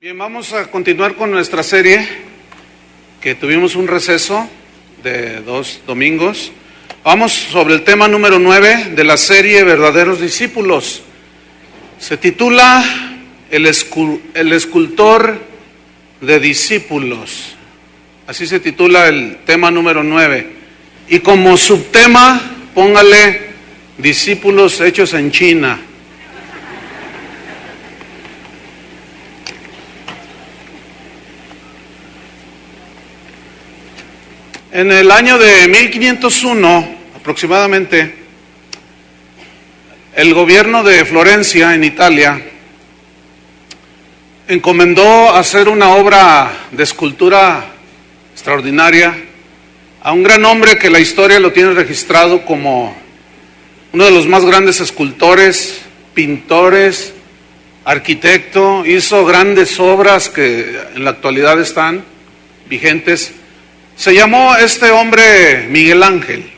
Bien, vamos a continuar con nuestra serie, que tuvimos un receso de 2 domingos. Vamos sobre el tema número 9 de la serie Verdaderos Discípulos. Se titula El escultor de discípulos. Así se titula el tema número 9. Y como subtema, póngale discípulos hechos en China. En el año de 1501, aproximadamente, el gobierno de Florencia, en Italia, encomendó hacer una obra de escultura extraordinaria a un gran hombre que la historia lo tiene registrado como uno de los más grandes escultores, pintores, arquitecto. Hizo grandes obras que en la actualidad están vigentes. Se llamó este hombre Miguel Ángel.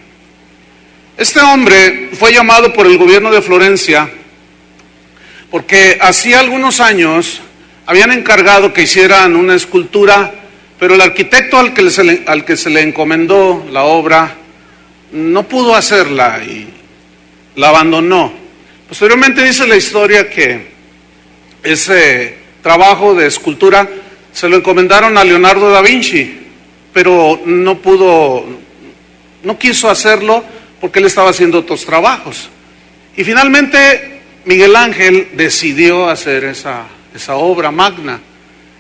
Este hombre fue llamado por el gobierno de Florencia porque hacía algunos años habían encargado que hicieran una escultura, pero el arquitecto al que se le encomendó la obra no pudo hacerla y la abandonó. Posteriormente dice la historia que ese trabajo de escultura se lo encomendaron a Leonardo da Vinci, pero no quiso hacerlo porque él estaba haciendo otros trabajos. Y finalmente Miguel Ángel decidió hacer esa obra magna.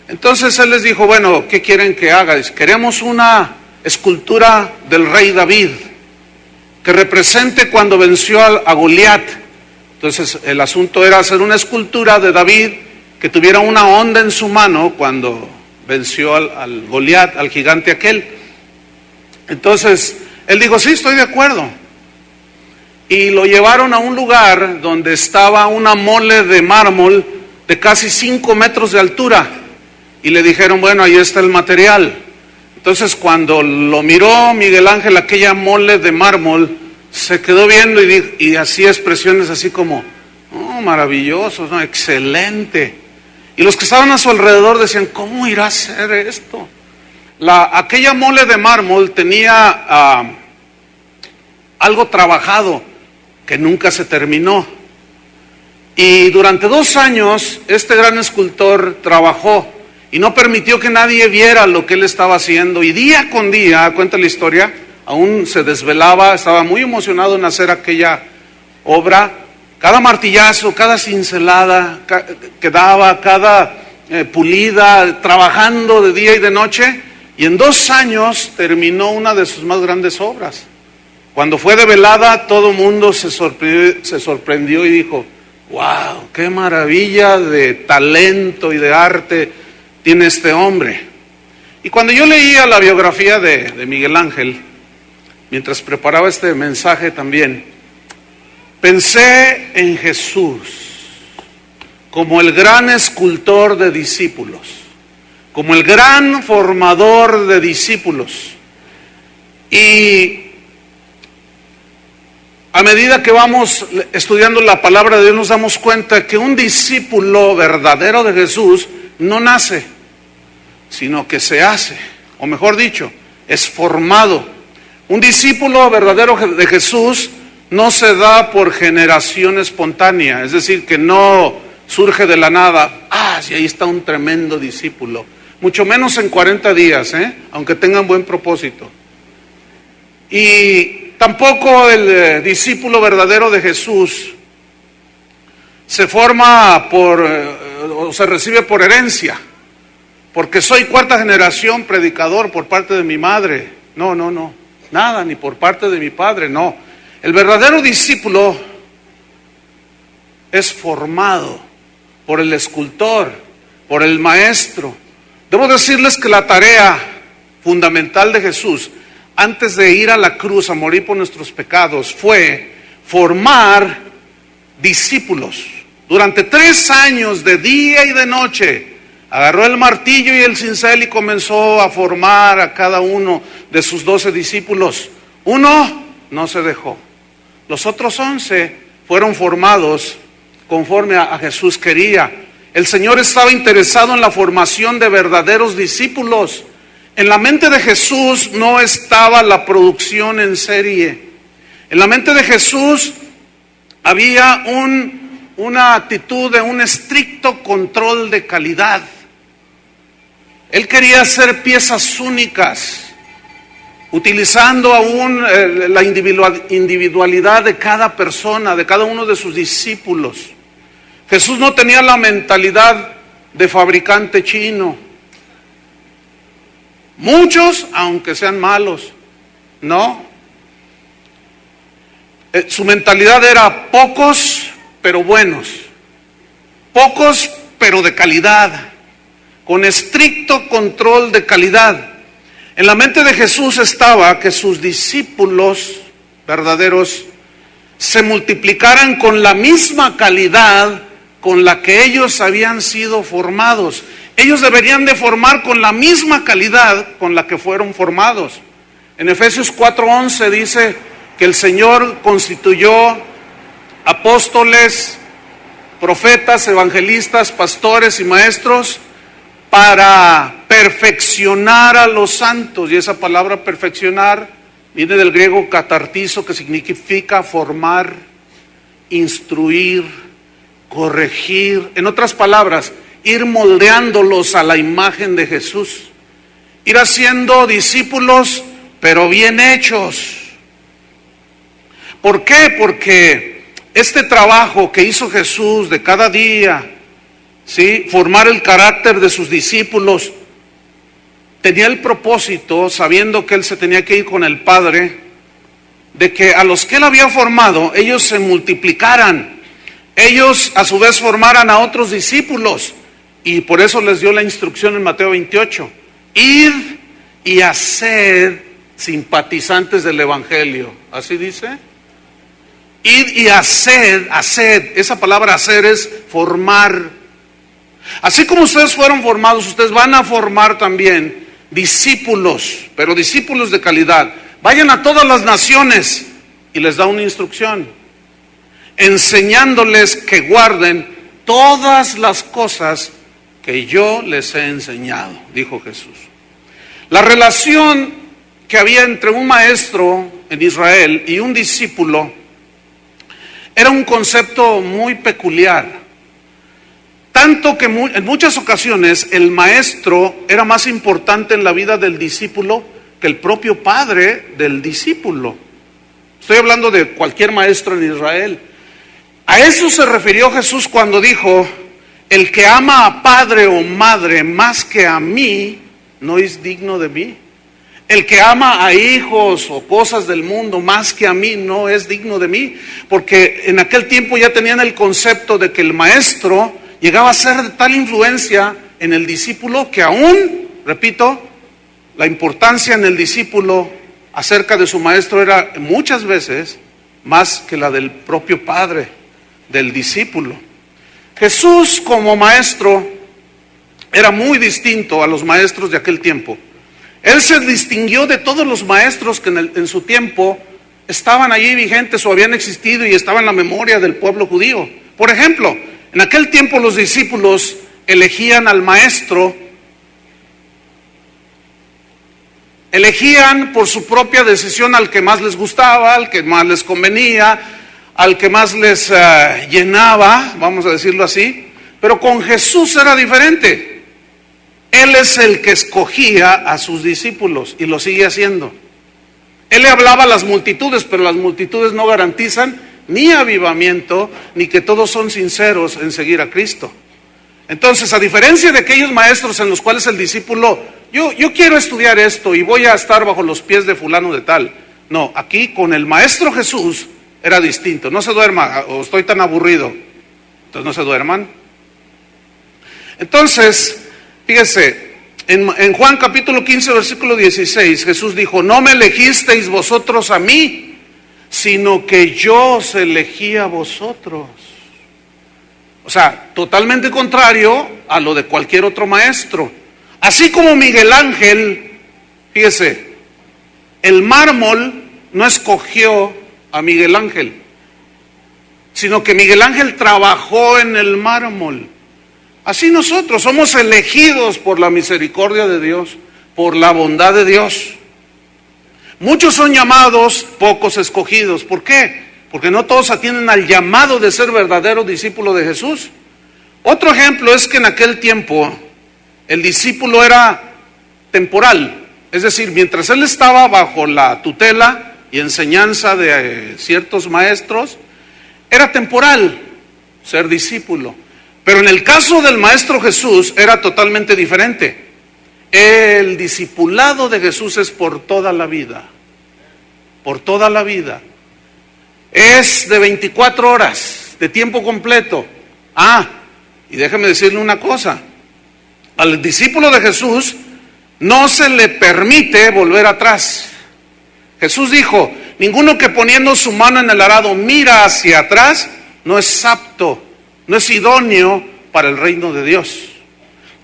Entonces él les dijo, bueno, ¿qué quieren que haga? Dice, queremos una escultura del rey David, que represente cuando venció a Goliat. Entonces el asunto era hacer una escultura de David que tuviera una onda en su mano cuando venció al Goliat, al gigante aquel. Entonces él dijo, sí, estoy de acuerdo. Y lo llevaron a un lugar donde estaba una mole de mármol de casi 5 metros de altura. Y le dijeron, bueno, ahí está el material. Entonces cuando lo miró Miguel Ángel, aquella mole de mármol, se quedó viendo y hacía expresiones así como, oh, maravilloso, ¿no? Excelente. Y los que estaban a su alrededor decían, ¿cómo irá a ser esto? Aquella mole de mármol tenía algo trabajado que nunca se terminó. Y durante 2 años este gran escultor trabajó y no permitió que nadie viera lo que él estaba haciendo. Y día con día, cuenta la historia, aún se desvelaba, estaba muy emocionado en hacer aquella obra. Cada martillazo, cada cincelada que daba, cada pulida, trabajando de día y de noche, y en 2 años terminó una de sus más grandes obras. Cuando fue develada, todo el mundo se sorprendió y dijo, wow, qué maravilla de talento y de arte tiene este hombre. Y cuando yo leía la biografía de Miguel Ángel, mientras preparaba este mensaje también, pensé en Jesús como el gran escultor de discípulos, como el gran formador de discípulos. Y a medida que vamos estudiando la palabra de Dios, nos damos cuenta que un discípulo verdadero de Jesús no nace, sino que se hace, o mejor dicho, es formado. Un discípulo verdadero de Jesús no se da por generación espontánea, es decir, que no surge de la nada. Sí, ahí está un tremendo discípulo. Mucho menos en 40 días, aunque tengan buen propósito. Y tampoco el discípulo verdadero de Jesús se forma o se recibe por herencia, porque soy 4ª generación predicador por parte de mi madre. No, nada, ni por parte de mi padre, no. El verdadero discípulo es formado por el escultor, por el maestro. Debo decirles que la tarea fundamental de Jesús, antes de ir a la cruz a morir por nuestros pecados, fue formar discípulos. Durante 3 años, de día y de noche, agarró el martillo y el cincel y comenzó a formar a cada uno de sus 12 discípulos. Uno no se dejó. Los otros 11 fueron formados conforme a Jesús quería. El Señor estaba interesado en la formación de verdaderos discípulos. En la mente de Jesús no estaba la producción en serie. En la mente de Jesús había una actitud de un estricto control de calidad. Él quería hacer piezas únicas, utilizando aún la individualidad de cada persona, de cada uno de sus discípulos. Jesús no tenía la mentalidad de fabricante chino. Muchos, aunque sean malos, no. Su mentalidad era pocos, pero buenos. Pocos, pero de calidad. Con estricto control de calidad. En la mente de Jesús estaba que sus discípulos verdaderos se multiplicaran con la misma calidad con la que ellos habían sido formados. Ellos deberían de formar con la misma calidad con la que fueron formados. En Efesios 4:11 dice que el Señor constituyó apóstoles, profetas, evangelistas, pastores y maestros para perfeccionar a los santos. Y esa palabra perfeccionar viene del griego catartizo, que significa formar, instruir, corregir. En otras palabras, ir moldeándolos a la imagen de Jesús. Ir haciendo discípulos, pero bien hechos. ¿Por qué? Porque este trabajo que hizo Jesús de cada día, ¿sí?, formar el carácter de sus discípulos, tenía el propósito, sabiendo que Él se tenía que ir con el Padre, de que a los que Él había formado, ellos se multiplicaran, ellos a su vez formaran a otros discípulos, y por eso les dio la instrucción en Mateo 28, id y haced simpatizantes del Evangelio. ¿Así dice? Id y haced, esa palabra hacer es formar. Así como ustedes fueron formados, ustedes van a formar también discípulos, pero discípulos de calidad. Vayan a todas las naciones, y les da una instrucción, enseñándoles que guarden todas las cosas que yo les he enseñado, dijo Jesús. La relación que había entre un maestro en Israel y un discípulo era un concepto muy peculiar. Tanto que en muchas ocasiones el maestro era más importante en la vida del discípulo que el propio padre del discípulo. Estoy hablando de cualquier maestro en Israel. A eso se refirió Jesús cuando dijo: el que ama a padre o madre más que a mí, no es digno de mí. El que ama a hijos o cosas del mundo más que a mí, no es digno de mí. Porque en aquel tiempo ya tenían el concepto de que el maestro llegaba a ser de tal influencia en el discípulo que aún, repito, la importancia en el discípulo acerca de su maestro era muchas veces más que la del propio padre del discípulo. Jesús como maestro era muy distinto a los maestros de aquel tiempo. Él se distinguió de todos los maestros que en su tiempo estaban allí vigentes o habían existido y estaban en la memoria del pueblo judío. Por ejemplo, en aquel tiempo los discípulos elegían al maestro, elegían por su propia decisión al que más les gustaba, al que más les convenía, al que más les llenaba, vamos a decirlo así. Pero con Jesús era diferente. Él es el que escogía a sus discípulos y lo sigue haciendo. Él le hablaba a las multitudes, pero las multitudes no garantizan ni avivamiento, ni que todos son sinceros en seguir a Cristo. Entonces, a diferencia de aquellos maestros en los cuales el discípulo, yo quiero estudiar esto y voy a estar bajo los pies de fulano de tal. No, aquí con el maestro Jesús era distinto. No se duerma, o estoy tan aburrido. Entonces no se duerman. Entonces, fíjese, en Juan capítulo 15, versículo 16, Jesús dijo: no me elegisteis vosotros a mí, sino que yo os elegí a vosotros. O sea, totalmente contrario a lo de cualquier otro maestro. Así como Miguel Ángel, fíjese, el mármol no escogió a Miguel Ángel, sino que Miguel Ángel trabajó en el mármol. Así nosotros somos elegidos por la misericordia de Dios, por la bondad de Dios. Muchos son llamados, pocos escogidos. ¿Por qué? Porque no todos atienden al llamado de ser verdadero discípulo de Jesús. Otro ejemplo es que en aquel tiempo el discípulo era temporal. Es decir, mientras él estaba bajo la tutela y enseñanza de ciertos maestros, era temporal ser discípulo. Pero en el caso del Maestro Jesús era totalmente diferente. El discipulado de Jesús es por toda la vida. Por toda la vida. Es de 24 horas, de tiempo completo. Y déjeme decirle una cosa. Al discípulo de Jesús no se le permite volver atrás. Jesús dijo, ninguno que poniendo su mano en el arado mira hacia atrás, no es apto, no es idóneo para el reino de Dios.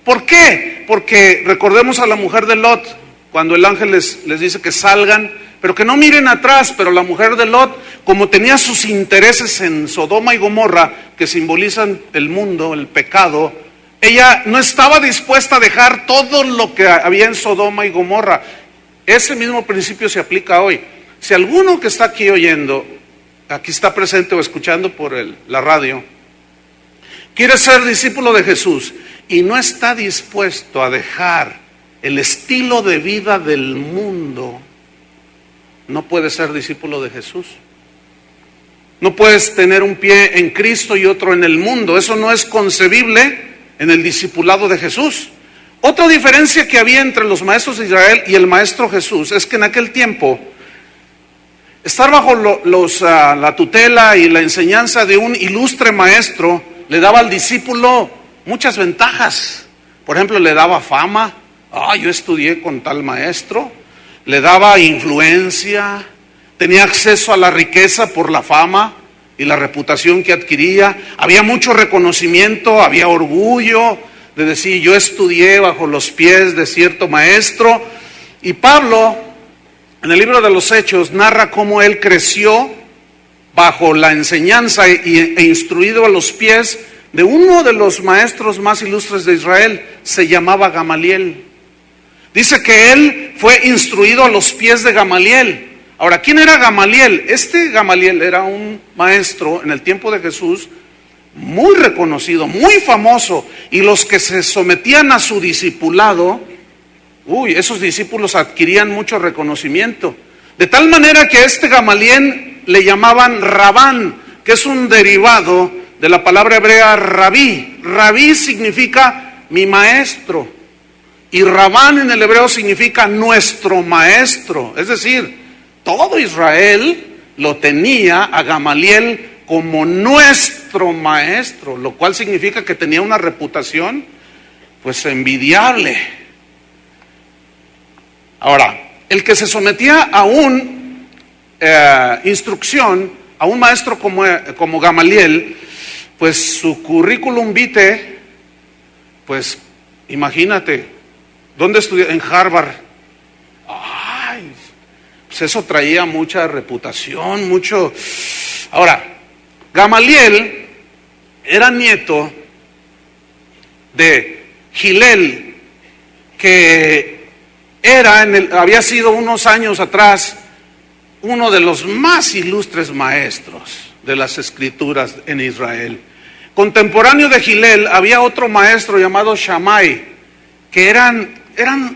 ¿Por qué? Porque recordemos a la mujer de Lot, cuando el ángel les dice que salgan, pero que no miren atrás. Pero la mujer de Lot, como tenía sus intereses en Sodoma y Gomorra, que simbolizan el mundo, el pecado, ella no estaba dispuesta a dejar todo lo que había en Sodoma y Gomorra. Ese mismo principio se aplica hoy. Si alguno que está aquí oyendo, aquí está presente o escuchando por la radio, quiere ser discípulo de Jesús y no está dispuesto a dejar el estilo de vida del mundo, no puede ser discípulo de Jesús. No puedes tener un pie en Cristo y otro en el mundo. Eso no es concebible en el discipulado de Jesús. Otra diferencia que había entre los maestros de Israel y el Maestro Jesús es que en aquel tiempo estar bajo la tutela y la enseñanza de un ilustre maestro le daba al discípulo muchas ventajas. Por ejemplo, le daba fama. Yo estudié con tal maestro. Le daba influencia, tenía acceso a la riqueza por la fama y la reputación que adquiría. Había mucho reconocimiento, había orgullo de decir, yo estudié bajo los pies de cierto maestro. Y Pablo, en el libro de los Hechos, narra cómo él creció bajo la enseñanza e instruido a los pies de uno de los maestros más ilustres de Israel. Se llamaba Gamaliel. Dice que él fue instruido a los pies de Gamaliel. Ahora, ¿quién era Gamaliel? Este Gamaliel era un maestro en el tiempo de Jesús muy reconocido, muy famoso, y los que se sometían a su discipulado, esos discípulos adquirían mucho reconocimiento. De tal manera que a este Gamaliel le llamaban Rabán, que es un derivado de la palabra hebrea rabí. Rabí significa mi maestro. Y Rabán en el hebreo significa nuestro maestro. Es decir, todo Israel lo tenía a Gamaliel como nuestro maestro, lo cual significa que tenía una reputación pues envidiable. Ahora, el que se sometía a un instrucción, a un maestro como Gamaliel, pues su currículum vitae, pues imagínate, ¿dónde estudió? En Harvard. Pues eso traía mucha reputación, mucho. Ahora, Gamaliel era nieto de Gilel, que había sido unos años atrás uno de los más ilustres maestros de las escrituras en Israel. Contemporáneo de Gilel había otro maestro llamado Shammai, que eran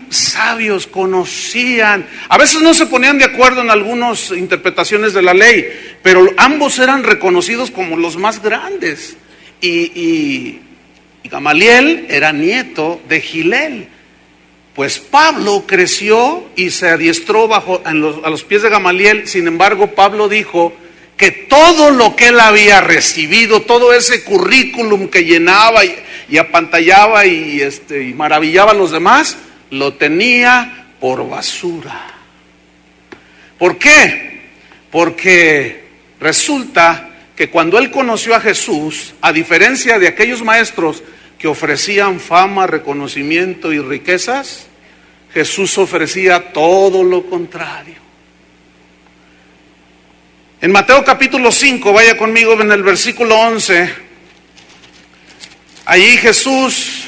sabios, conocían, a veces no se ponían de acuerdo en algunas interpretaciones de la ley, pero ambos eran reconocidos como los más grandes. Y Gamaliel era nieto de Gilel. Pues Pablo creció y se adiestró a los pies de Gamaliel. Sin embargo, Pablo dijo que todo lo que él había recibido, todo ese currículum que llenaba y apantallaba y maravillaba a los demás, lo tenía por basura. ¿Por qué? Porque resulta que cuando él conoció a Jesús, a diferencia de aquellos maestros que ofrecían fama, reconocimiento y riquezas, Jesús ofrecía todo lo contrario. En Mateo capítulo 5, vaya conmigo en el versículo 11, Allí Jesús,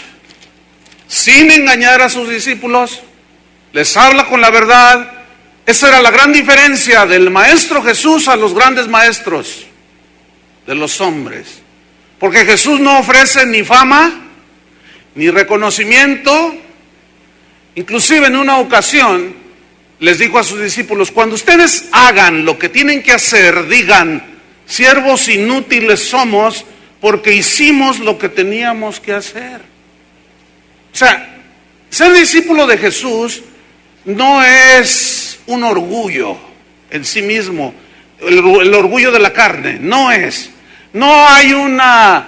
sin engañar a sus discípulos, les habla con la verdad. Esa era la gran diferencia del Maestro Jesús a los grandes maestros de los hombres. Porque Jesús no ofrece ni fama, ni reconocimiento. Inclusive en una ocasión les dijo a sus discípulos: cuando ustedes hagan lo que tienen que hacer, digan: siervos inútiles somos, porque hicimos lo que teníamos que hacer. O sea, ser discípulo de Jesús no es un orgullo en sí mismo, el orgullo de la carne, no es. No hay una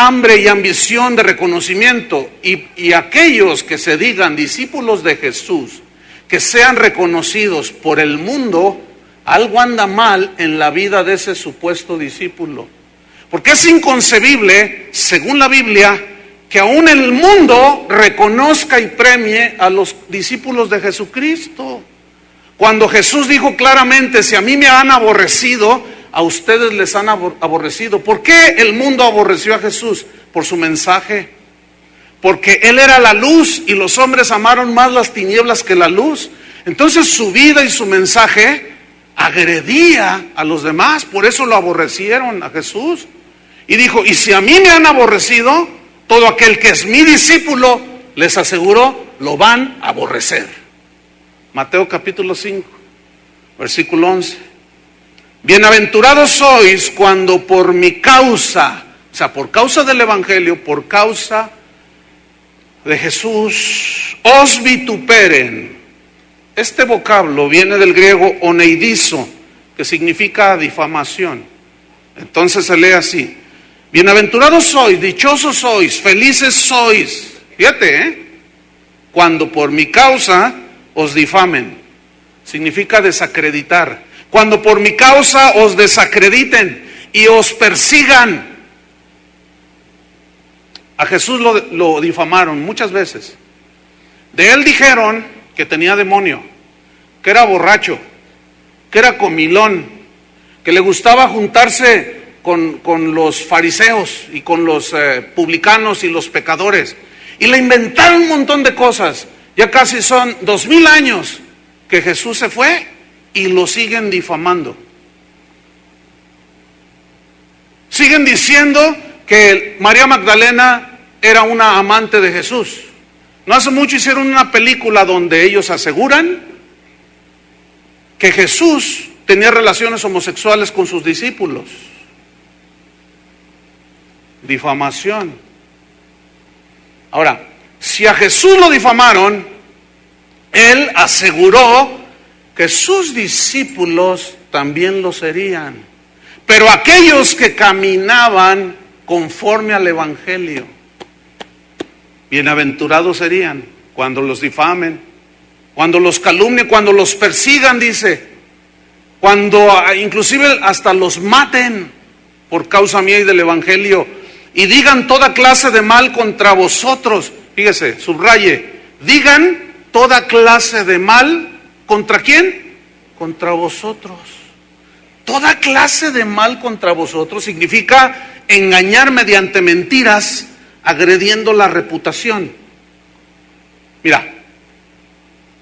hambre y ambición de reconocimiento. Y aquellos que se digan discípulos de Jesús, que sean reconocidos por el mundo, algo anda mal en la vida de ese supuesto discípulo. Porque es inconcebible, según la Biblia, que aún el mundo reconozca y premie a los discípulos de Jesucristo. Cuando Jesús dijo claramente: si a mí me han aborrecido, a ustedes les han aborrecido. ¿Por qué el mundo aborreció a Jesús? Por su mensaje. Porque Él era la luz y los hombres amaron más las tinieblas que la luz. Entonces su vida y su mensaje agredía a los demás. Por eso lo aborrecieron a Jesús. Y dijo: y si a mí me han aborrecido, todo aquel que es mi discípulo, les aseguro, lo van a aborrecer. Mateo capítulo 5, versículo 11. Bienaventurados sois cuando por mi causa, o sea, por causa del Evangelio, por causa de Jesús, os vituperen. Este vocablo viene del griego oneidizo, que significa difamación. Entonces se lee así: bienaventurados sois, dichosos sois, felices sois. Fíjate, cuando por mi causa os difamen. Significa desacreditar. Cuando por mi causa os desacrediten y os persigan. A Jesús lo difamaron muchas veces. De Él dijeron que tenía demonio, que era borracho, que era comilón, que le gustaba juntarse con los fariseos y con los publicanos y los pecadores. Y le inventaron un montón de cosas. Ya casi son 2000 años que Jesús se fue y lo siguen difamando. Siguen diciendo que María Magdalena era una amante de Jesús. No hace mucho hicieron una película donde ellos aseguran que Jesús tenía relaciones homosexuales con sus discípulos. Difamación. Ahora, si a Jesús lo difamaron, Él aseguró que sus discípulos también lo serían, pero aquellos que caminaban conforme al Evangelio. Bienaventurados serían cuando los difamen, cuando los calumnien, cuando los persigan, dice, cuando inclusive hasta los maten por causa mía y del Evangelio, y digan toda clase de mal contra vosotros. Fíjese, subraye, digan toda clase de mal. ¿Contra quién? Contra vosotros. Toda clase de mal contra vosotros significa engañar mediante mentiras, agrediendo la reputación. Mira,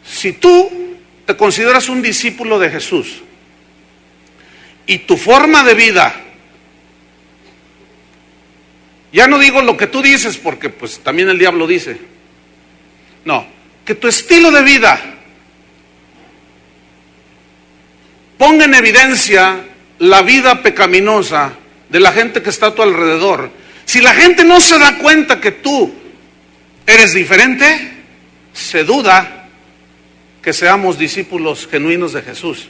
si tú te consideras un discípulo de Jesús y tu forma de vida, ya no digo lo que tú dices porque pues también el diablo dice, no, que tu estilo de vida ponga en evidencia la vida pecaminosa de la gente que está a tu alrededor. Si la gente no se da cuenta que tú eres diferente, se duda que seamos discípulos genuinos de Jesús.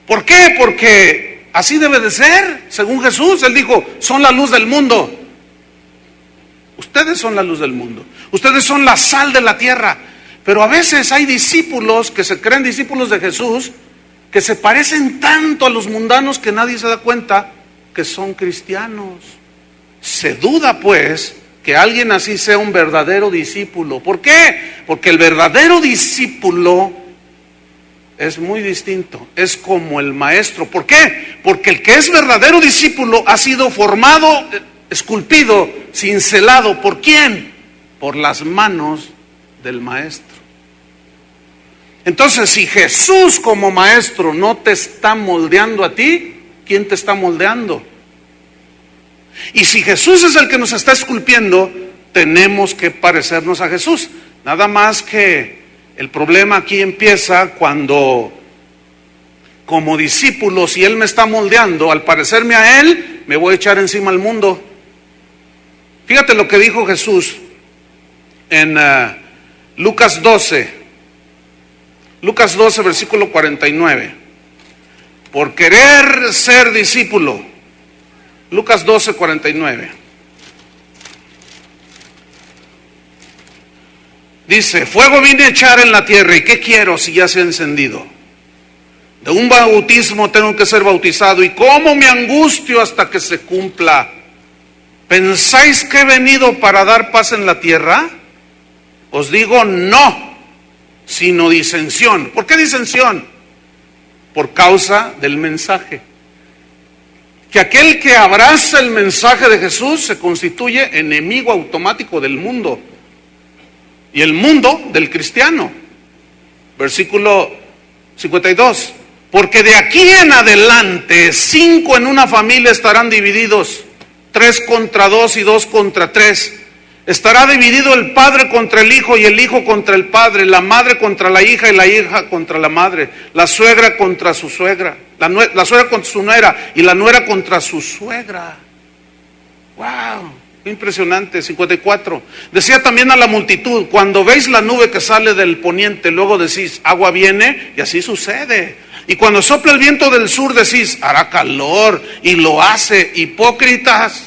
¿Por qué? Porque así debe de ser, según Jesús. Él dijo, son la luz del mundo. Ustedes son la luz del mundo. Ustedes son la sal de la tierra. Pero a veces hay discípulos que se creen discípulos de Jesús, que se parecen tanto a los mundanos que nadie se da cuenta que son cristianos. Se duda pues que alguien así sea un verdadero discípulo. ¿Por qué? Porque el verdadero discípulo es muy distinto, es como el maestro. ¿Por qué? Porque el que es verdadero discípulo ha sido formado esculpido, cincelado. ¿Por quién? Por las manos del maestro. Entonces, si Jesús como maestro no te está moldeando a ti, ¿quién te está moldeando? Y si Jesús es el que nos está esculpiendo, tenemos que parecernos a Jesús. Nada más que el problema aquí empieza cuando, como discípulo, si Él me está moldeando, al parecerme a Él, me voy a echar encima al mundo. Fíjate lo que dijo Jesús en Lucas 12, versículo 49. Por querer ser discípulo. Lucas 12, 49. Dice, fuego vine a echar en la tierra, ¿y qué quiero si ya se ha encendido? De un bautismo tengo que ser bautizado, y cómo me angustio hasta que se cumpla. ¿Pensáis que he venido para dar paz en la tierra? Os digo no, sino disensión. ¿Por qué disensión? Por causa del mensaje. Que aquel que abraza el mensaje de Jesús se constituye enemigo automático del mundo. Y el mundo del cristiano. Versículo 52. Porque de aquí en adelante 5 en una familia estarán divididos, 3 contra 2 y 2 contra 3. Estará dividido el padre contra el hijo y el hijo contra el padre, la madre contra la hija y la hija contra la madre, la suegra contra su suegra, la suegra contra su nuera y la nuera contra su suegra. ¡Wow! Qué impresionante. 54. Decía también a la multitud, cuando veis la nube que sale del poniente, luego decís, agua viene, y así sucede. Y cuando sopla el viento del sur, decís, hará calor, y lo hace. Hipócritas,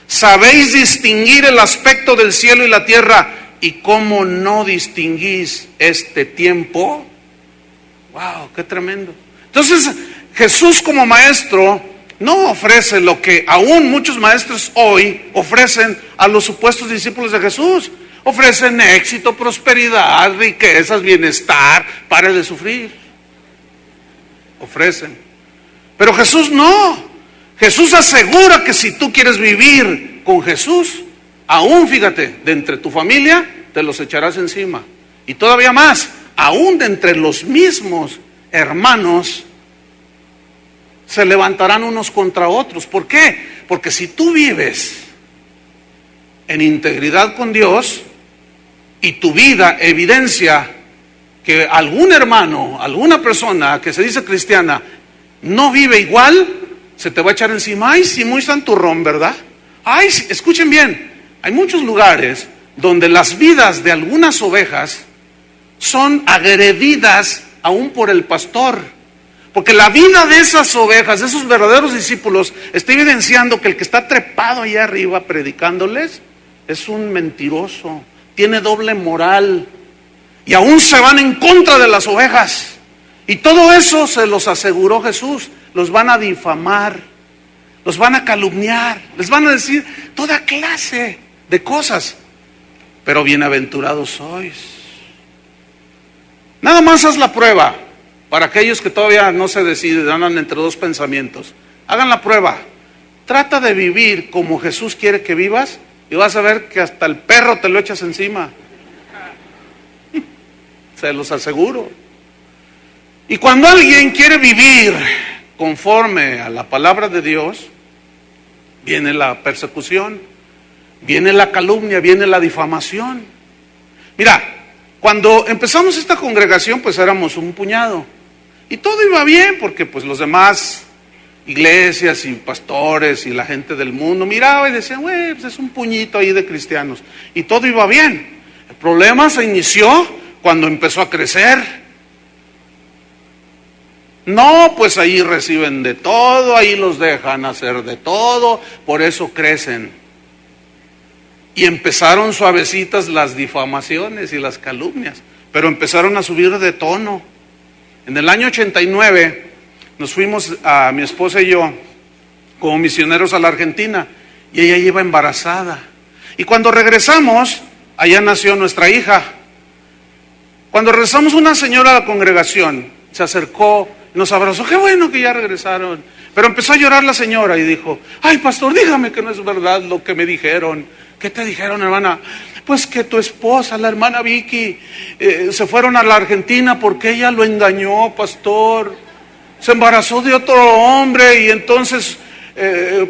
¿sabéis distinguir el aspecto del cielo y la tierra? ¿Y cómo no distinguís este tiempo? ¡Wow! ¡Qué tremendo! Entonces, Jesús como maestro no ofrece lo que aún muchos maestros hoy ofrecen a los supuestos discípulos de Jesús. Ofrecen éxito, prosperidad, riquezas, bienestar, pare de sufrir. Ofrecen. Pero Jesús no. Jesús asegura que si tú quieres vivir con Jesús, aún fíjate, de entre tu familia te los echarás encima. Y todavía más, aún de entre los mismos hermanos se levantarán unos contra otros. ¿Por qué? Porque si tú vives en integridad con Dios y tu vida evidencia que algún hermano, alguna persona que se dice cristiana no vive igual, se te va a echar encima. Ay, sí, muy santurrón, ¿verdad? Ay, sí, escuchen bien, hay muchos lugares donde las vidas de algunas ovejas son agredidas aún por el pastor. Porque la vida de esas ovejas, de esos verdaderos discípulos, está evidenciando que el que está trepado allá arriba predicándoles es un mentiroso, tiene doble moral y aún se van en contra de las ovejas. Y todo eso se los aseguró Jesús. Los van a difamar, los van a calumniar, les van a decir toda clase de cosas. Pero bienaventurados sois. Nada más haz la prueba. Para aquellos que todavía no se deciden, andan entre dos pensamientos, hagan la prueba. Trata de vivir como Jesús quiere que vivas y vas a ver que hasta el perro te lo echas encima. Se los aseguro. Y cuando alguien quiere vivir conforme a la palabra de Dios, viene la persecución, viene la calumnia, viene la difamación. Mira, cuando empezamos esta congregación, pues éramos un puñado. Y todo iba bien, porque pues los demás iglesias y pastores y la gente del mundo miraba y decían, güey, pues es un puñito ahí de cristianos. Y todo iba bien. El problema se inició cuando empezó a crecer. No, pues ahí reciben de todo, ahí los dejan hacer de todo, por eso crecen. Y empezaron suavecitas las difamaciones y las calumnias, pero empezaron a subir de tono. En el año 89 nos fuimos, a mi esposa y yo, como misioneros a la Argentina, y ella iba embarazada. Y cuando regresamos, allá nació nuestra hija. Cuando regresamos, una señora a la congregación se acercó, nos abrazó. Qué bueno que ya regresaron. Pero empezó a llorar la señora y dijo, ay pastor, dígame que no es verdad lo que me dijeron. ¿Qué te dijeron, hermana? Pues que tu esposa, la hermana Vicky, se fueron a la Argentina porque ella lo engañó, pastor. Se embarazó de otro hombre y entonces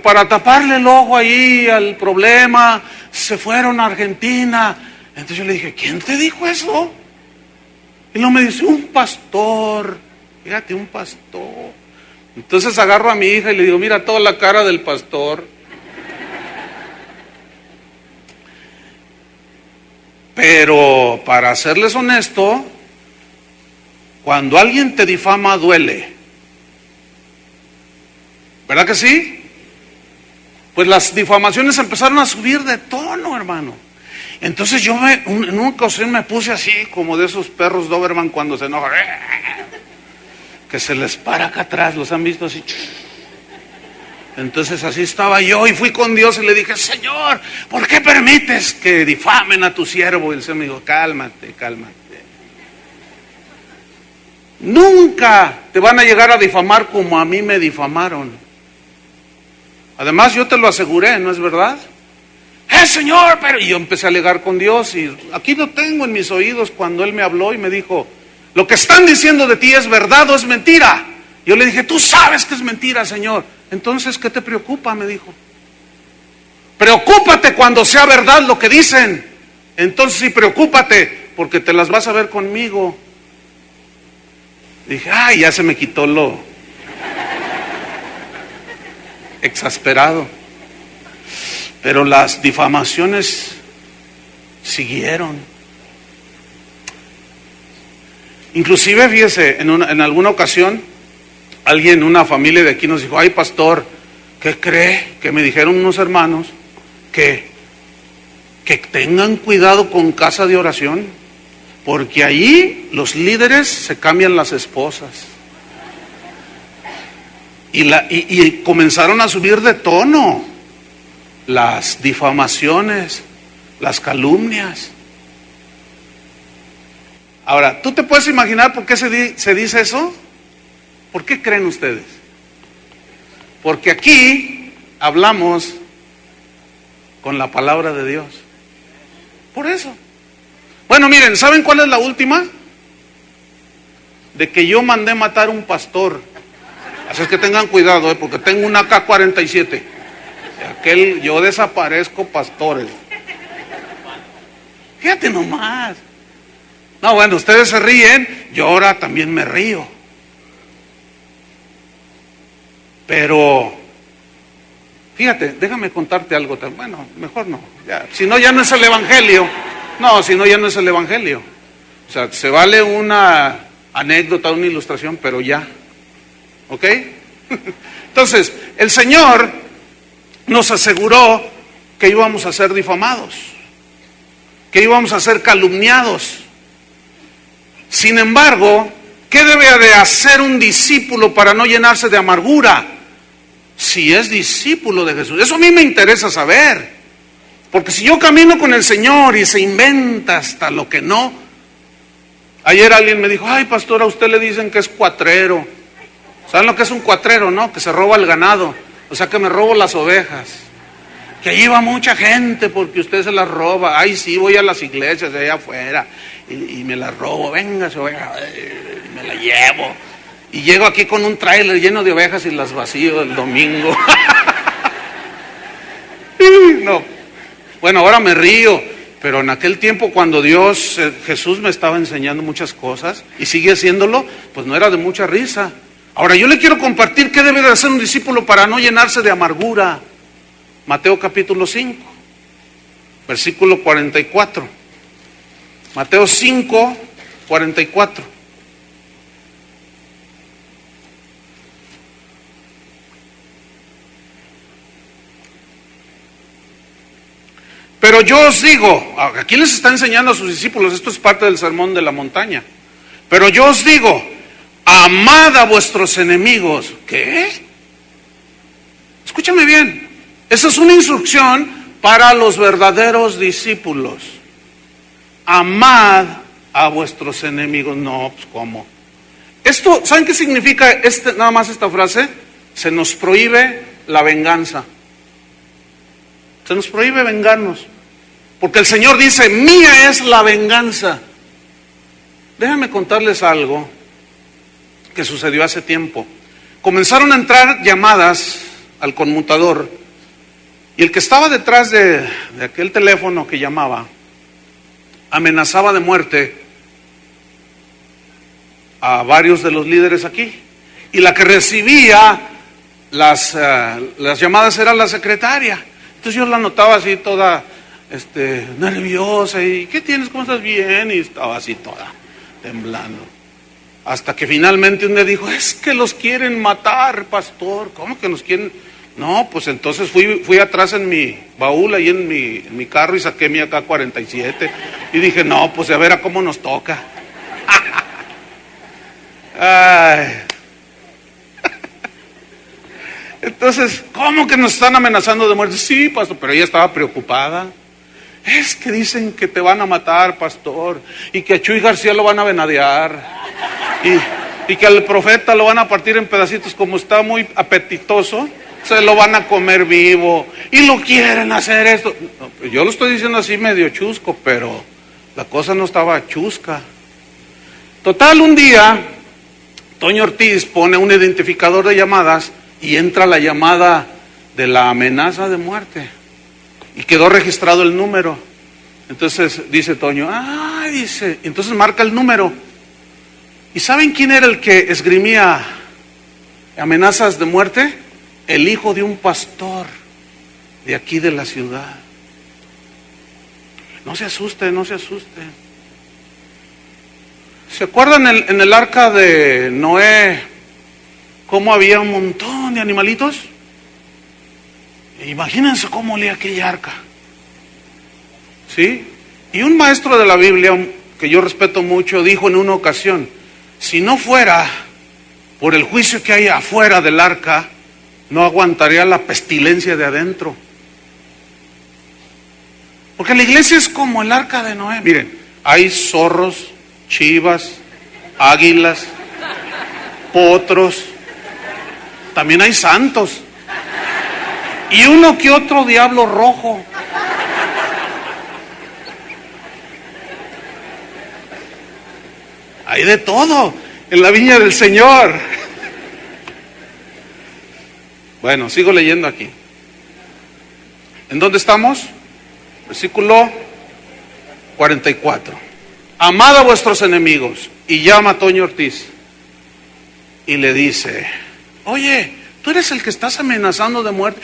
para taparle el ojo ahí al problema, se fueron a Argentina. Entonces yo le dije, ¿quién te dijo eso? Y luego me dice, un pastor, fíjate, un pastor. Entonces agarro a mi hija y le digo, mira toda la cara del pastor. Pero para serles honesto, cuando alguien te difama duele. ¿Verdad que sí? Pues las difamaciones empezaron a subir de tono, hermano. Entonces yo en una ocasión me puse así, como de esos perros Doberman cuando se enojan, que se les para acá atrás, ¿los han visto así? Entonces así estaba yo y fui con Dios y le dije, Señor, ¿por qué permites que difamen a tu siervo? Y el Señor me dijo, cálmate, cálmate. Nunca te van a llegar a difamar como a mí me difamaron. Además yo te lo aseguré, ¿no es verdad? Señor, pero... Y yo empecé a alegar con Dios y aquí lo tengo en mis oídos cuando Él me habló y me dijo, lo que están diciendo de ti es verdad o es mentira. Yo le dije, tú sabes que es mentira, Señor. Entonces, ¿qué te preocupa? Me dijo. Preocúpate cuando sea verdad lo que dicen. Entonces sí, preocúpate, porque te las vas a ver conmigo. Dije, ay, ya se me quitó lo exasperado. Pero las difamaciones siguieron. Inclusive, fíjese, en alguna ocasión, alguien, una familia de aquí nos dijo, ay pastor, ¿qué cree? Que me dijeron unos hermanos que tengan cuidado con casa de oración, porque ahí los líderes se cambian las esposas. Y comenzaron a subir de tono las difamaciones, las calumnias. Ahora, ¿tú te puedes imaginar por qué se dice eso? ¿Por qué creen ustedes? Porque aquí hablamos con la palabra de Dios. Por eso. Bueno, miren, ¿saben cuál es la última? De que yo mandé matar un pastor. Así es que tengan cuidado, porque tengo una AK-47. Yo desaparezco pastores. Fíjate nomás. No, bueno, ustedes se ríen, yo ahora también me río. Pero, fíjate, déjame contarte algo. Bueno, mejor no. Ya, si no, ya no es el evangelio. No, si no, ya no es el evangelio. O sea, se vale una anécdota, una ilustración, pero ya. ¿Ok? Entonces, el Señor nos aseguró que íbamos a ser difamados, que íbamos a ser calumniados. Sin embargo, ¿qué debe de hacer un discípulo para no llenarse de amargura? Si es discípulo de Jesús. Eso a mí me interesa saber. Porque si yo camino con el Señor y se inventa hasta lo que no. Ayer alguien me dijo, ay pastor, a usted le dicen que es cuatrero. ¿Saben lo que es un cuatrero, no? Que se roba el ganado. O sea, que me robo las ovejas. Que allí va mucha gente porque usted se las roba. Ay, sí, voy a las iglesias de allá afuera y me las robo. Venga, oveja, me la llevo. Y llego aquí con un tráiler lleno de ovejas y las vacío el domingo. No. Bueno, ahora me río, pero en aquel tiempo cuando Jesús me estaba enseñando muchas cosas y sigue haciéndolo, pues no era de mucha risa. Ahora yo le quiero compartir qué debe de hacer un discípulo para no llenarse de amargura. Mateo capítulo 5, versículo 44. Mateo 5, 44. Pero yo os digo, aquí les está enseñando a sus discípulos, esto es parte del sermón de la montaña. Pero yo os digo, amad a vuestros enemigos. ¿Qué? Escúchame bien. Esa es una instrucción para los verdaderos discípulos. Amad a vuestros enemigos. No, pues ¿cómo? Esto, ¿saben qué significa nada más esta frase? se nos prohíbe la venganza. Se nos prohíbe vengarnos. Porque el Señor dice, mía es la venganza. Déjenme contarles algo que sucedió hace tiempo. Comenzaron a entrar llamadas al conmutador y el que estaba detrás de aquel teléfono que llamaba amenazaba de muerte a varios de los líderes aquí. Y la que recibía las llamadas era la secretaria. Entonces yo la notaba así toda nerviosa y ¿qué tienes? ¿Cómo estás? Bien. Y estaba así toda temblando. Hasta que finalmente un día dijo, es que los quieren matar, pastor. ¿Cómo que los quieren? No, pues entonces fui atrás en mi baúl, ahí en mi carro y saqué mi AK-47. Y dije, no, pues a ver a cómo nos toca. Ay. Entonces, ¿cómo que nos están amenazando de muerte? Sí, pastor, pero ella estaba preocupada. Es que dicen que te van a matar, pastor, y que a Chuy García lo van a venadear, y que al profeta lo van a partir en pedacitos, como está muy apetitoso, se lo van a comer vivo, y lo quieren hacer esto. Yo lo estoy diciendo así medio chusco, pero la cosa no estaba chusca. Total, un día, Toño Ortiz pone un identificador de llamadas, y entra la llamada de la amenaza de muerte. Y quedó registrado el número. Entonces dice Toño, dice, entonces marca el número. ¿Y saben quién era el que esgrimía amenazas de muerte? El hijo de un pastor de aquí de la ciudad. No se asuste, no se asuste. ¿Se acuerdan en el arca de Noé? ¿Cómo había un montón de animalitos? Imagínense cómo olía aquella arca. ¿Sí? Y un maestro de la Biblia, que yo respeto mucho, dijo en una ocasión, si no fuera por el juicio que hay afuera del arca, no aguantaría la pestilencia de adentro. Porque la iglesia es como el arca de Noé. Miren, hay zorros, chivas, águilas, potros. También hay santos. Y uno que otro diablo rojo. Hay de todo en la viña del Señor. Bueno, sigo leyendo aquí. ¿En dónde estamos? Versículo 44. Amad a vuestros enemigos. Y llama a Toño Ortiz. Y le dice, oye, tú eres el que estás amenazando de muerte.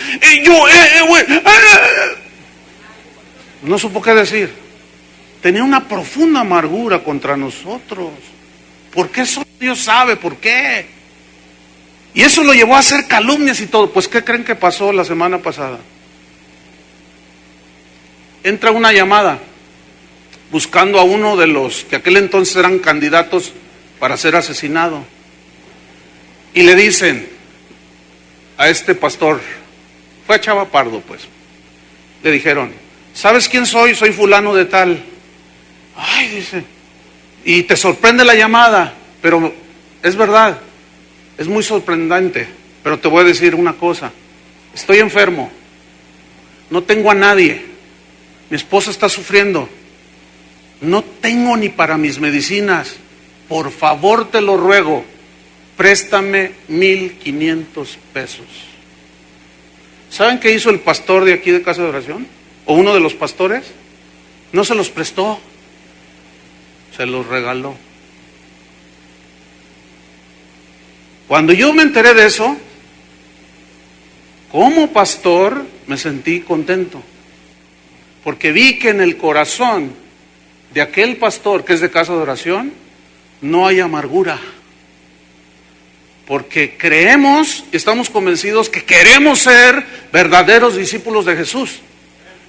No supo qué decir. Tenía una profunda amargura contra nosotros. ¿Por qué? Solo Dios sabe por qué. Y eso lo llevó a hacer calumnias y todo. Pues ¿qué creen que pasó la semana pasada? Entra una llamada buscando a uno de los que aquel entonces eran candidatos para ser asesinado. Y le dicen a este pastor, fue a Chava Pardo pues, le dijeron, ¿sabes quién soy? Soy fulano de tal. Ay, dice, y te sorprende la llamada, pero es verdad, es muy sorprendente, pero te voy a decir una cosa, estoy enfermo, no tengo a nadie, mi esposa está sufriendo, no tengo ni para mis medicinas, por favor te lo ruego, préstame 1,500 pesos. ¿Saben qué hizo el pastor de aquí de Casa de Oración? ¿O uno de los pastores? No se los prestó, se los regaló. Cuando yo me enteré de eso, como pastor me sentí contento, porque vi que en el corazón de aquel pastor que es de Casa de Oración no hay amargura. Porque creemos y estamos convencidos que queremos ser verdaderos discípulos de Jesús.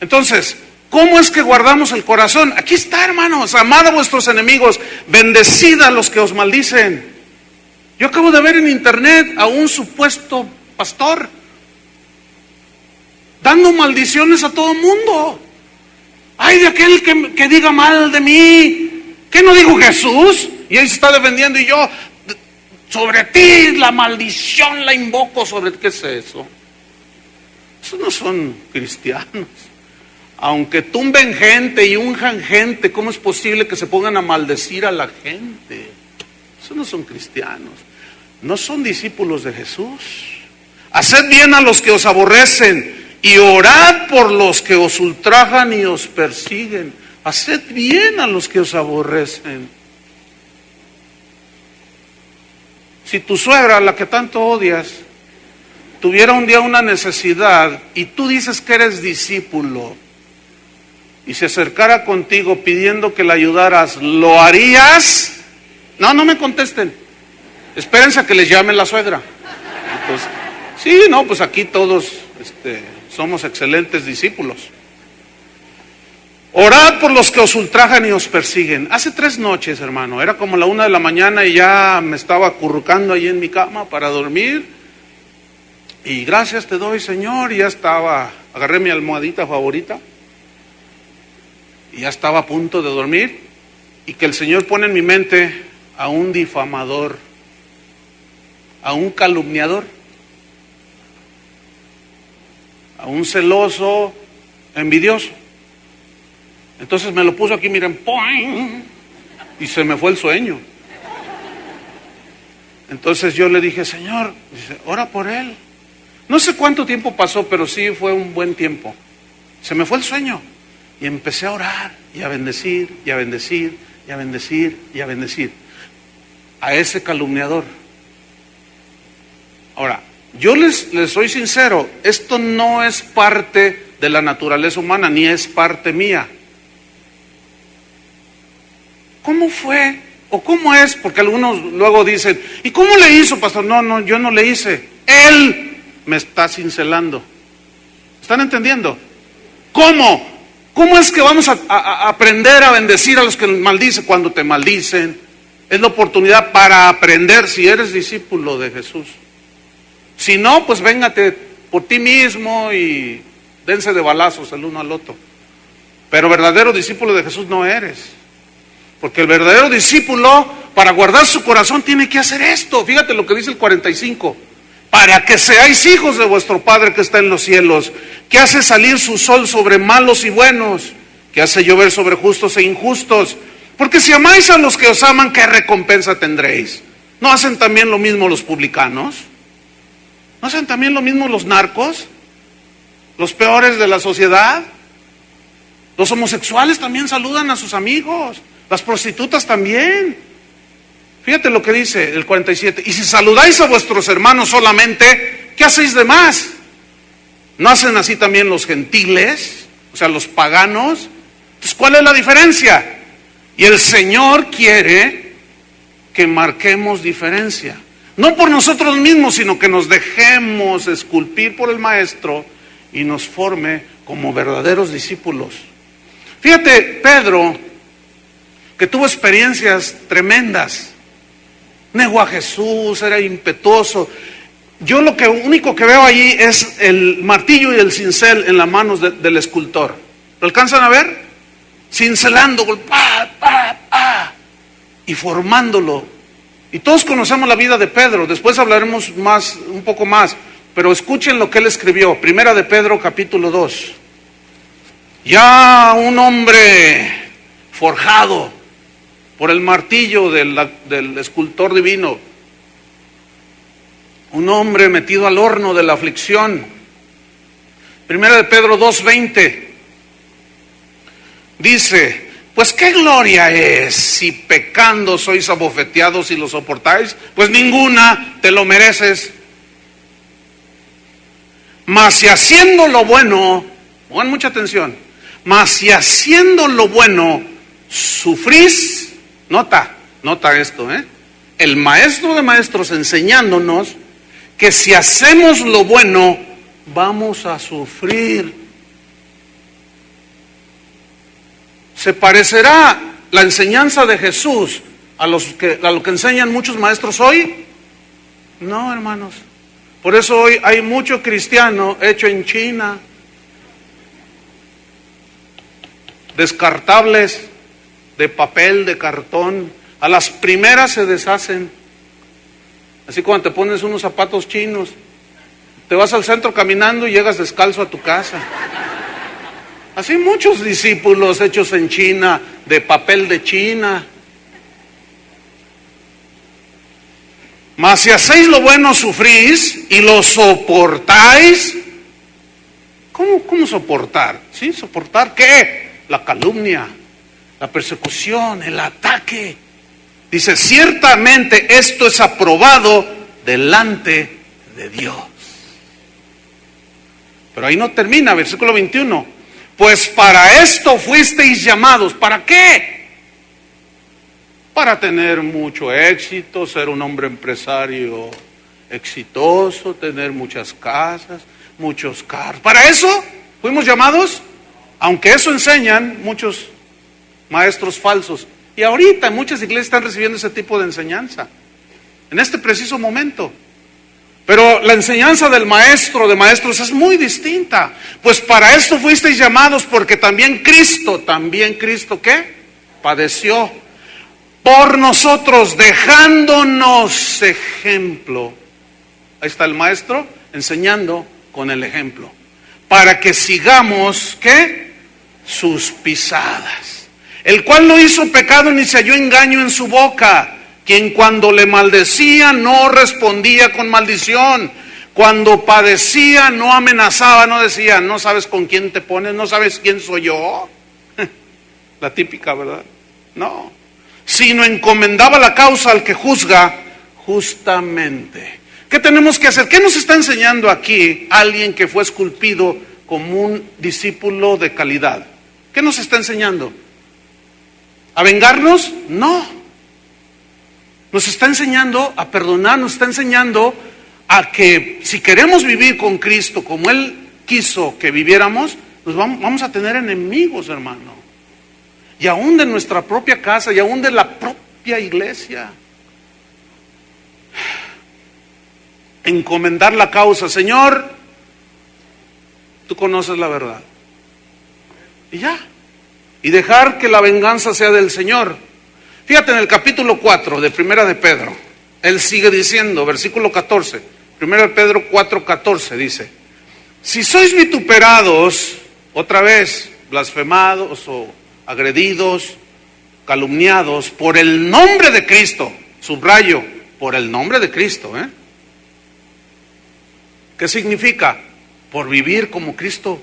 Entonces, ¿cómo es que guardamos el corazón? Aquí está, hermanos, amad a vuestros enemigos, bendecid a los que os maldicen. Yo acabo de ver en internet a un supuesto pastor dando maldiciones a todo el mundo. Ay, de aquel que diga mal de mí. ¿Qué no dijo Jesús? Y él se está defendiendo y yo... Sobre ti la maldición la invoco sobre ti. ¿Qué es eso? Esos no son cristianos. Aunque tumben gente y unjan gente, ¿cómo es posible que se pongan a maldecir a la gente? Esos no son cristianos. No son discípulos de Jesús. Haced bien a los que os aborrecen y orad por los que os ultrajan y os persiguen. Haced bien a los que os aborrecen. Si tu suegra, la que tanto odias, tuviera un día una necesidad y tú dices que eres discípulo y se acercara contigo pidiendo que la ayudaras, ¿lo harías? No me contesten. Espérense a que les llame la suegra. Entonces, sí, no, pues aquí todos somos excelentes discípulos. Orad por los que os ultrajan y os persiguen. Hace 3 noches, hermano, era como la 1 de la mañana y ya me estaba acurrucando ahí en mi cama para dormir. Y gracias te doy, Señor, y ya estaba, agarré mi almohadita favorita y ya estaba a punto de dormir, y que el Señor pone en mi mente a un difamador, a un calumniador, a un celoso, envidioso. Entonces me lo puso aquí, miren, ¡poing! Y se me fue el sueño. Entonces yo le dije, Señor, dice, ora por él. No sé cuánto tiempo pasó, pero sí fue un buen tiempo. Se me fue el sueño y empecé a orar y a bendecir, y a bendecir, y a bendecir, y a bendecir a ese calumniador. Ahora, yo les soy sincero, esto no es parte de la naturaleza humana, ni es parte mía. ¿Cómo fue? ¿O cómo es? Porque algunos luego dicen, ¿y cómo le hizo, pastor? No, yo no le hice. Él me está cincelando. ¿Están entendiendo? ¿Cómo? ¿Cómo es que vamos a aprender a bendecir a los que maldicen cuando te maldicen? Es la oportunidad para aprender si eres discípulo de Jesús. Si no, pues véngate por ti mismo y dense de balazos el uno al otro. Pero verdadero discípulo de Jesús no eres. Porque el verdadero discípulo, para guardar su corazón, tiene que hacer esto. Fíjate lo que dice el 45. Para que seáis hijos de vuestro Padre que está en los cielos, que hace salir su sol sobre malos y buenos, que hace llover sobre justos e injustos. Porque si amáis a los que os aman, ¿qué recompensa tendréis? ¿No hacen también lo mismo los publicanos? ¿No hacen también lo mismo los narcos? ¿Los peores de la sociedad? Los homosexuales también saludan a sus amigos. Las prostitutas también. Fíjate lo que dice el 47. Y si saludáis a vuestros hermanos solamente, ¿qué hacéis de más? ¿No hacen así también los gentiles? O sea, los paganos. Entonces, ¿cuál es la diferencia? Y el Señor quiere que marquemos diferencia. No por nosotros mismos, sino que nos dejemos esculpir por el Maestro y nos forme como verdaderos discípulos. Fíjate, Pedro, que tuvo experiencias tremendas. Negó a Jesús, era impetuoso. Yo lo único que veo allí es el martillo y el cincel en las manos del escultor. ¿Lo alcanzan a ver? Cincelando, y formándolo. Y todos conocemos la vida de Pedro. Después hablaremos un poco más. Pero escuchen lo que él escribió. Primera de Pedro, capítulo 2. Ya un hombre forjado por el martillo del escultor divino, un hombre metido al horno de la aflicción. Primera de Pedro 2:20 dice, pues qué gloria es si pecando sois abofeteados y lo soportáis, pues ninguna, te lo mereces. Mas si haciendo lo bueno, pongan mucha atención, mas si haciendo lo bueno sufrís, Nota esto, el maestro de maestros enseñándonos que si hacemos lo bueno, vamos a sufrir. ¿Se parecerá la enseñanza de Jesús a lo que enseñan muchos maestros hoy? No, hermanos. Por eso hoy hay mucho cristiano hecho en China, descartables, de papel, de cartón, a las primeras se deshacen. Así cuando te pones unos zapatos chinos, te vas al centro caminando y llegas descalzo a tu casa. Así muchos discípulos hechos en China, de papel de China. Mas si hacéis lo bueno, sufrís y lo soportáis. ¿Cómo soportar? ¿Sí? ¿Soportar qué? La calumnia, la persecución, el ataque. Dice, ciertamente esto es aprobado delante de Dios. Pero ahí no termina, versículo 21. Pues para esto fuisteis llamados. ¿Para qué? Para tener mucho éxito, ser un hombre empresario exitoso, tener muchas casas, muchos carros. ¿Para eso fuimos llamados? Aunque eso enseñan muchos maestros falsos. Y ahorita muchas iglesias están recibiendo ese tipo de enseñanza, en este preciso momento. Pero la enseñanza del maestro de maestros es muy distinta. Pues para esto fuisteis llamados, porque también Cristo, ¿qué? Padeció por nosotros, dejándonos ejemplo. Ahí está el maestro enseñando con el ejemplo, para que sigamos, ¿qué? Sus pisadas. El cual no hizo pecado ni se halló engaño en su boca, quien cuando le maldecía no respondía con maldición, cuando padecía no amenazaba, no decía, no sabes con quién te pones, no sabes quién soy yo. La típica, ¿verdad? No, sino encomendaba la causa al que juzga justamente. ¿Qué tenemos que hacer? ¿Qué nos está enseñando aquí alguien que fue esculpido como un discípulo de calidad? ¿Qué nos está enseñando? ¿A vengarnos? No. Nos está enseñando a perdonar, nos está enseñando a que si queremos vivir con Cristo como Él quiso que viviéramos, pues vamos a tener enemigos, hermano. Y aún de nuestra propia casa, y aún de la propia iglesia. Encomendar la causa. Señor, tú conoces la verdad. Y ya. Y dejar que la venganza sea del Señor. Fíjate en el capítulo 4 de Primera de Pedro. Él sigue diciendo, versículo 14. Primera de Pedro 4:14 dice: si sois vituperados, otra vez, blasfemados o agredidos, calumniados por el nombre de Cristo, subrayo, por el nombre de Cristo, ¿qué significa? Por vivir como Cristo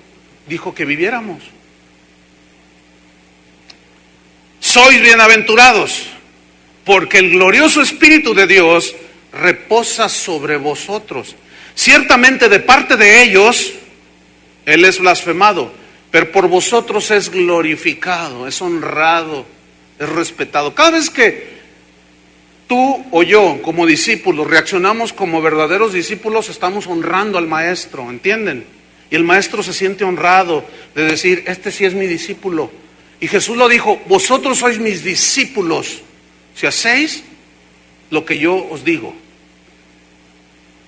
dijo que viviéramos. Sois bienaventurados, porque el glorioso Espíritu de Dios reposa sobre vosotros. Ciertamente de parte de ellos, Él es blasfemado, pero por vosotros es glorificado, es honrado, es respetado. Cada vez que tú o yo, como discípulos, reaccionamos como verdaderos discípulos, estamos honrando al Maestro, ¿entienden? Y el Maestro se siente honrado de decir, este sí es mi discípulo. Y Jesús lo dijo, vosotros sois mis discípulos, si hacéis lo que yo os digo.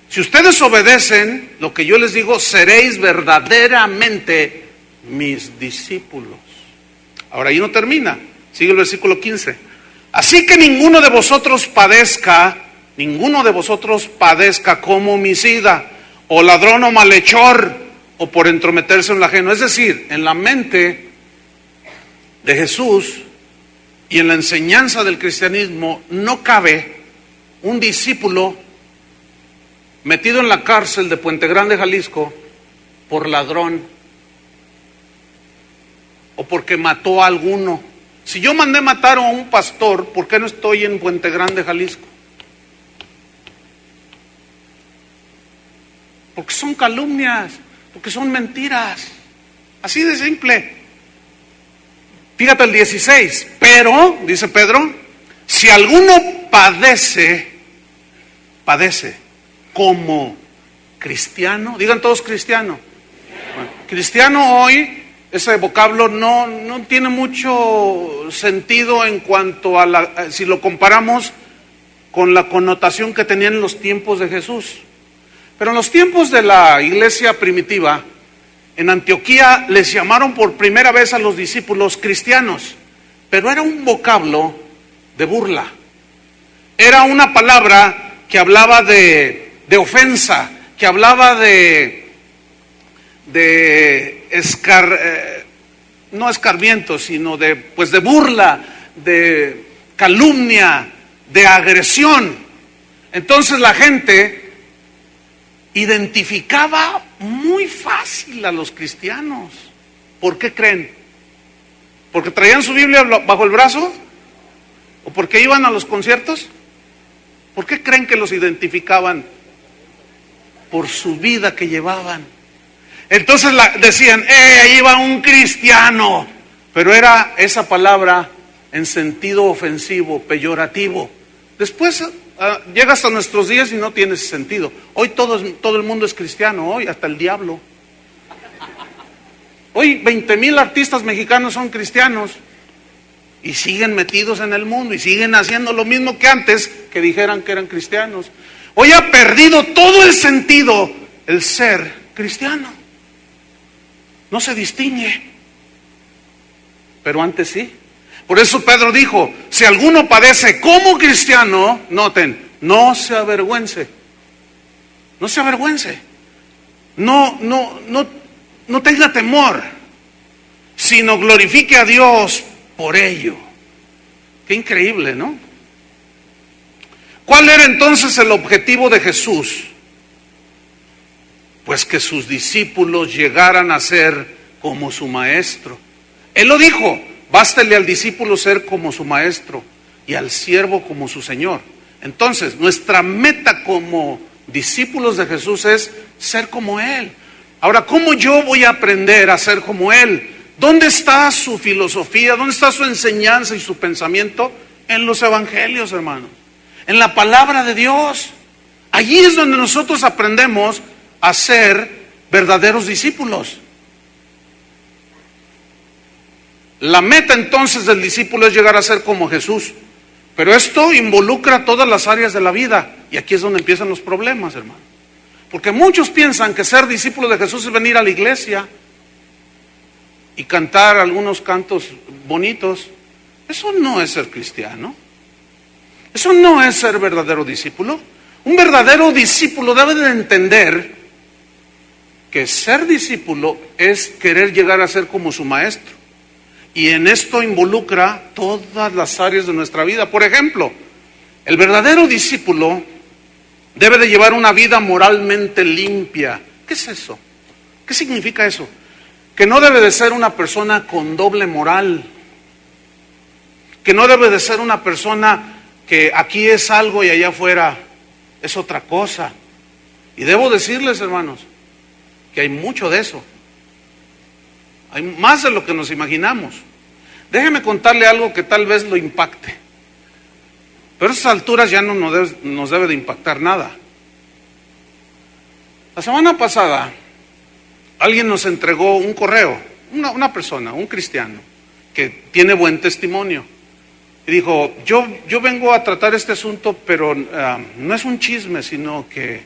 Si ustedes obedecen lo que yo les digo, seréis verdaderamente mis discípulos. Ahora ahí no termina, sigue el versículo 15. Así que ninguno de vosotros padezca como homicida, o ladrón o malhechor, o por entrometerse en lo ajeno. Es decir, en la mente de Jesús y en la enseñanza del cristianismo no cabe un discípulo metido en la cárcel de Puente Grande, Jalisco, por ladrón o porque mató a alguno. Si yo mandé matar a un pastor, ¿por qué no estoy en Puente Grande, Jalisco? Porque son calumnias, porque son mentiras. Así de simple. Fíjate el 16. Pero, dice Pedro, si alguno padece como cristiano, digan todos cristiano. Bueno, cristiano hoy, ese vocablo no tiene mucho sentido en cuanto a si lo comparamos con la connotación que tenían en los tiempos de Jesús. Pero en los tiempos de la iglesia primitiva, en Antioquía les llamaron por primera vez a los discípulos cristianos, pero era un vocablo de burla. Era una palabra que hablaba de ofensa, que hablaba no escarmiento, sino de burla, de calumnia, de agresión. Entonces la gente identificaba muy fácil a los cristianos. ¿Por qué creen? ¿Porque traían su Biblia bajo el brazo? ¿O porque iban a los conciertos? ¿Por qué creen que los identificaban? Por su vida que llevaban. Entonces decían, ahí va un cristiano. Pero era esa palabra en sentido ofensivo, peyorativo. Después llega hasta nuestros días y no tiene ese sentido. Hoy todo el mundo es cristiano, hoy hasta el diablo. Hoy 20,000 artistas mexicanos son cristianos y siguen metidos en el mundo y siguen haciendo lo mismo que antes que dijeran que eran cristianos. Hoy ha perdido todo el sentido el ser cristiano. No se distingue, pero antes sí. Por eso Pedro dijo, si alguno padece como cristiano, noten, no se avergüence. No se avergüence. No tenga temor, sino glorifique a Dios por ello. Qué increíble, ¿no? ¿Cuál era entonces el objetivo de Jesús? Pues que sus discípulos llegaran a ser como su maestro. Él lo dijo, bástele al discípulo ser como su maestro y al siervo como su Señor. Entonces, nuestra meta como discípulos de Jesús es ser como Él. Ahora, ¿cómo yo voy a aprender a ser como Él? ¿Dónde está su filosofía? ¿Dónde está su enseñanza y su pensamiento? En los evangelios, hermanos. En la palabra de Dios. Allí es donde nosotros aprendemos a ser verdaderos discípulos. La meta entonces del discípulo es llegar a ser como Jesús. Pero esto involucra todas las áreas de la vida. Y aquí es donde empiezan los problemas, hermano. Porque muchos piensan que ser discípulo de Jesús es venir a la iglesia y cantar algunos cantos bonitos. Eso no es ser cristiano. Eso no es ser verdadero discípulo. Un verdadero discípulo debe de entender que ser discípulo es querer llegar a ser como su maestro. Y en esto involucra todas las áreas de nuestra vida. Por ejemplo, el verdadero discípulo debe de llevar una vida moralmente limpia. ¿Qué es eso? ¿Qué significa eso? Que no debe de ser una persona con doble moral. Que no debe de ser una persona que aquí es algo y allá afuera es otra cosa. Y debo decirles, hermanos, que hay mucho de eso. Hay más de lo que nos imaginamos. Déjeme contarle algo que tal vez lo impacte. Pero a esas alturas ya no nos debe de impactar nada. La semana pasada, alguien nos entregó un correo, una persona, un cristiano, que tiene buen testimonio. Y dijo, yo vengo a tratar este asunto, pero no es un chisme, sino que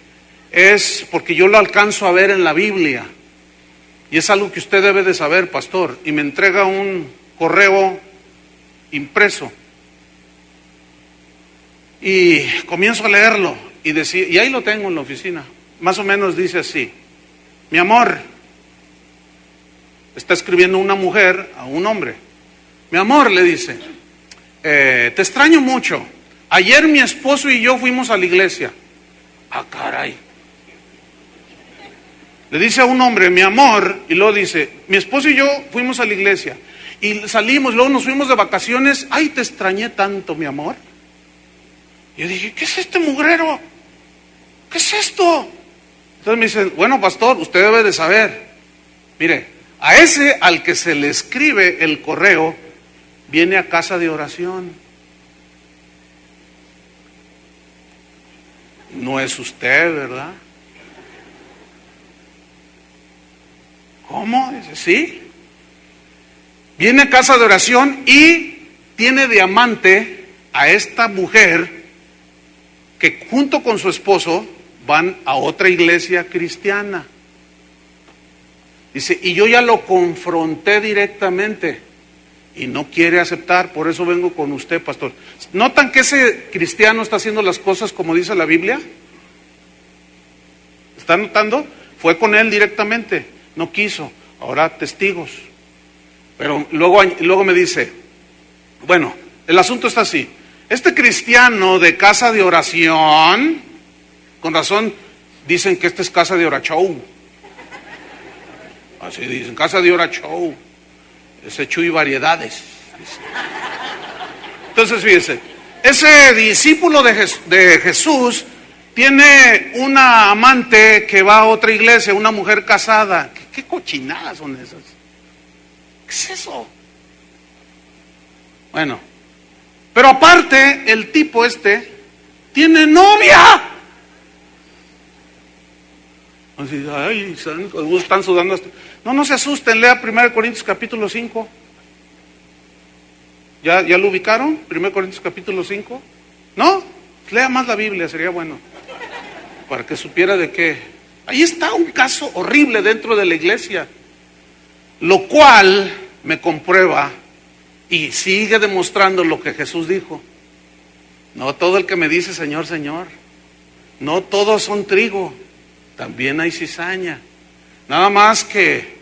es porque yo lo alcanzo a ver en la Biblia. Y es algo que usted debe de saber, pastor. Y me entrega un correo impreso. Y comienzo a leerlo y ahí lo tengo en la oficina. Más o menos dice así: mi amor, está escribiendo una mujer a un hombre. Mi amor, le dice, te extraño mucho. Ayer mi esposo y yo fuimos a la iglesia. Ah, caray. Le dice a un hombre, mi amor, y luego dice, mi esposo y yo fuimos a la iglesia. Y salimos, luego nos fuimos de vacaciones. Ay, te extrañé tanto, mi amor. Yo dije, ¿qué es este mugrero? ¿Qué es esto? Entonces me dicen, bueno, pastor, usted debe de saber. Mire, a ese al que se le escribe el correo, viene a casa de oración. No es usted, ¿verdad? ¿Cómo? Dice, sí. Viene a casa de oración y tiene de amante a esta mujer que junto con su esposo van a otra iglesia cristiana. Dice, y yo ya lo confronté directamente. y no quiere aceptar, por eso vengo con usted, pastor. ¿Notan que ese cristiano está haciendo las cosas como dice la Biblia? ¿Están notando? Fue con él directamente, no quiso, ahora testigos. Pero luego me dice, bueno, el asunto está así. Este cristiano de casa de oración, con razón dicen que esta es casa de orachou. Así dicen, casa de orachou. Ese Chuy variedades. Entonces fíjense, ese discípulo de Jesús tiene una amante que va a otra iglesia, una mujer casada. ¿Qué cochinadas son esas? ¿Qué es eso? Bueno, pero aparte el tipo tiene novia. Así, ay, están sudando. No se asusten, lea 1 Corintios capítulo 5. ¿Ya lo ubicaron? 1 Corintios capítulo 5. ¿No? Lea más la Biblia, sería bueno. Para que supiera de qué. Ahí está un caso horrible dentro de la iglesia. Lo cual me comprueba y sigue demostrando lo que Jesús dijo. No todo el que me dice Señor, Señor, no todos son trigo, también hay cizaña. Nada más que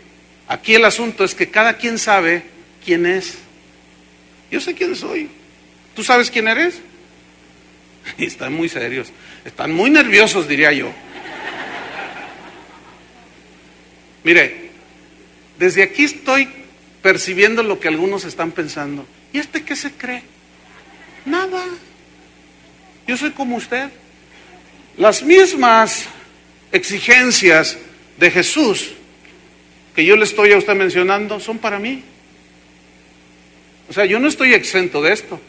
aquí el asunto es que cada quien sabe quién es. Yo sé quién soy. ¿Tú sabes quién eres? Y están muy serios, están muy nerviosos, diría yo. Mire, desde aquí estoy percibiendo lo que algunos están pensando. ¿Y qué se cree? Nada. Yo soy como usted. Las mismas exigencias de Jesús que yo le estoy a usted mencionando son para mí. O sea, yo no estoy exento de esto.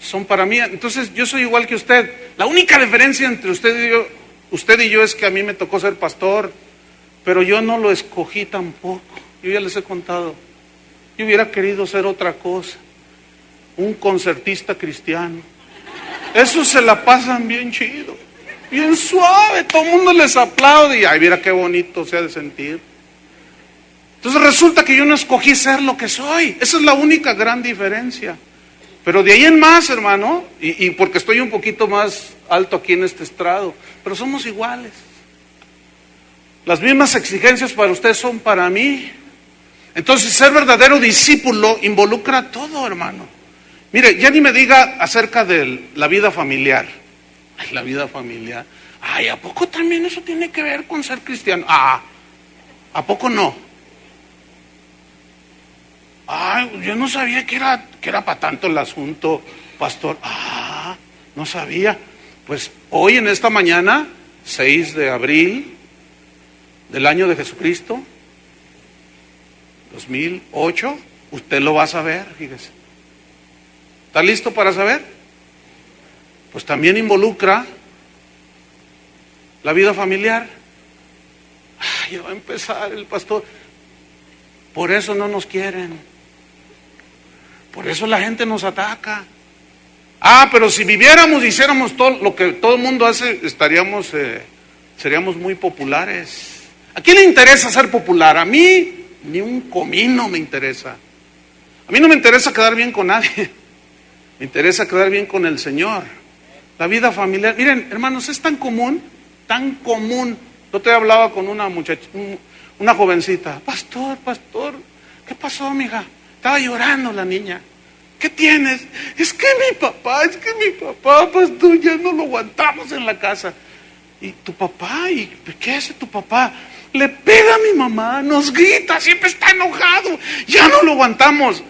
Son para mí. Entonces yo soy igual que usted. La única diferencia entre usted y yo es que a mí me tocó ser pastor, pero yo no lo escogí tampoco. Yo ya les he contado. Yo hubiera querido ser otra cosa. Un concertista cristiano. Esos se la pasan bien chido, bien suave. Todo el mundo les aplaude y ay, mira qué bonito se ha de sentir. Entonces resulta que yo no escogí ser lo que soy. Esa es la única gran diferencia. Pero de ahí en más, hermano, y porque estoy un poquito más alto aquí en este estrado, pero somos iguales. Las mismas exigencias para usted son para mí. Entonces ser verdadero discípulo involucra todo, hermano. Mire, ya ni me diga acerca de la vida familiar. Ay, la vida familiar. Ay, ¿a poco también eso tiene que ver con ser cristiano? ¿A poco no? Ay, yo no sabía que era para tanto el asunto, pastor. No sabía. Pues hoy en esta mañana, 6 de abril del año de Jesucristo, 2008, usted lo va a saber, fíjese. ¿Está listo para saber? Pues también involucra la vida familiar. Ya va a empezar el pastor. Por eso no nos quieren. Por eso la gente nos ataca. Pero si viviéramos y hiciéramos todo lo que todo el mundo hace, seríamos muy populares. ¿A quién le interesa ser popular? A mí ni un comino me interesa. A mí no me interesa quedar bien con nadie. Me interesa quedar bien con el Señor. La vida familiar, miren, hermanos, es tan común, tan común. Yo te hablaba con una muchacha, una jovencita. Pastor, ¿qué pasó, mija? Estaba llorando la niña. ¿Qué tienes? Es que mi papá, pastor, ya no lo aguantamos en la casa. ¿Y tu papá? ¿Y qué hace tu papá? Le pega a mi mamá, nos grita, siempre está enojado, ya no lo aguantamos.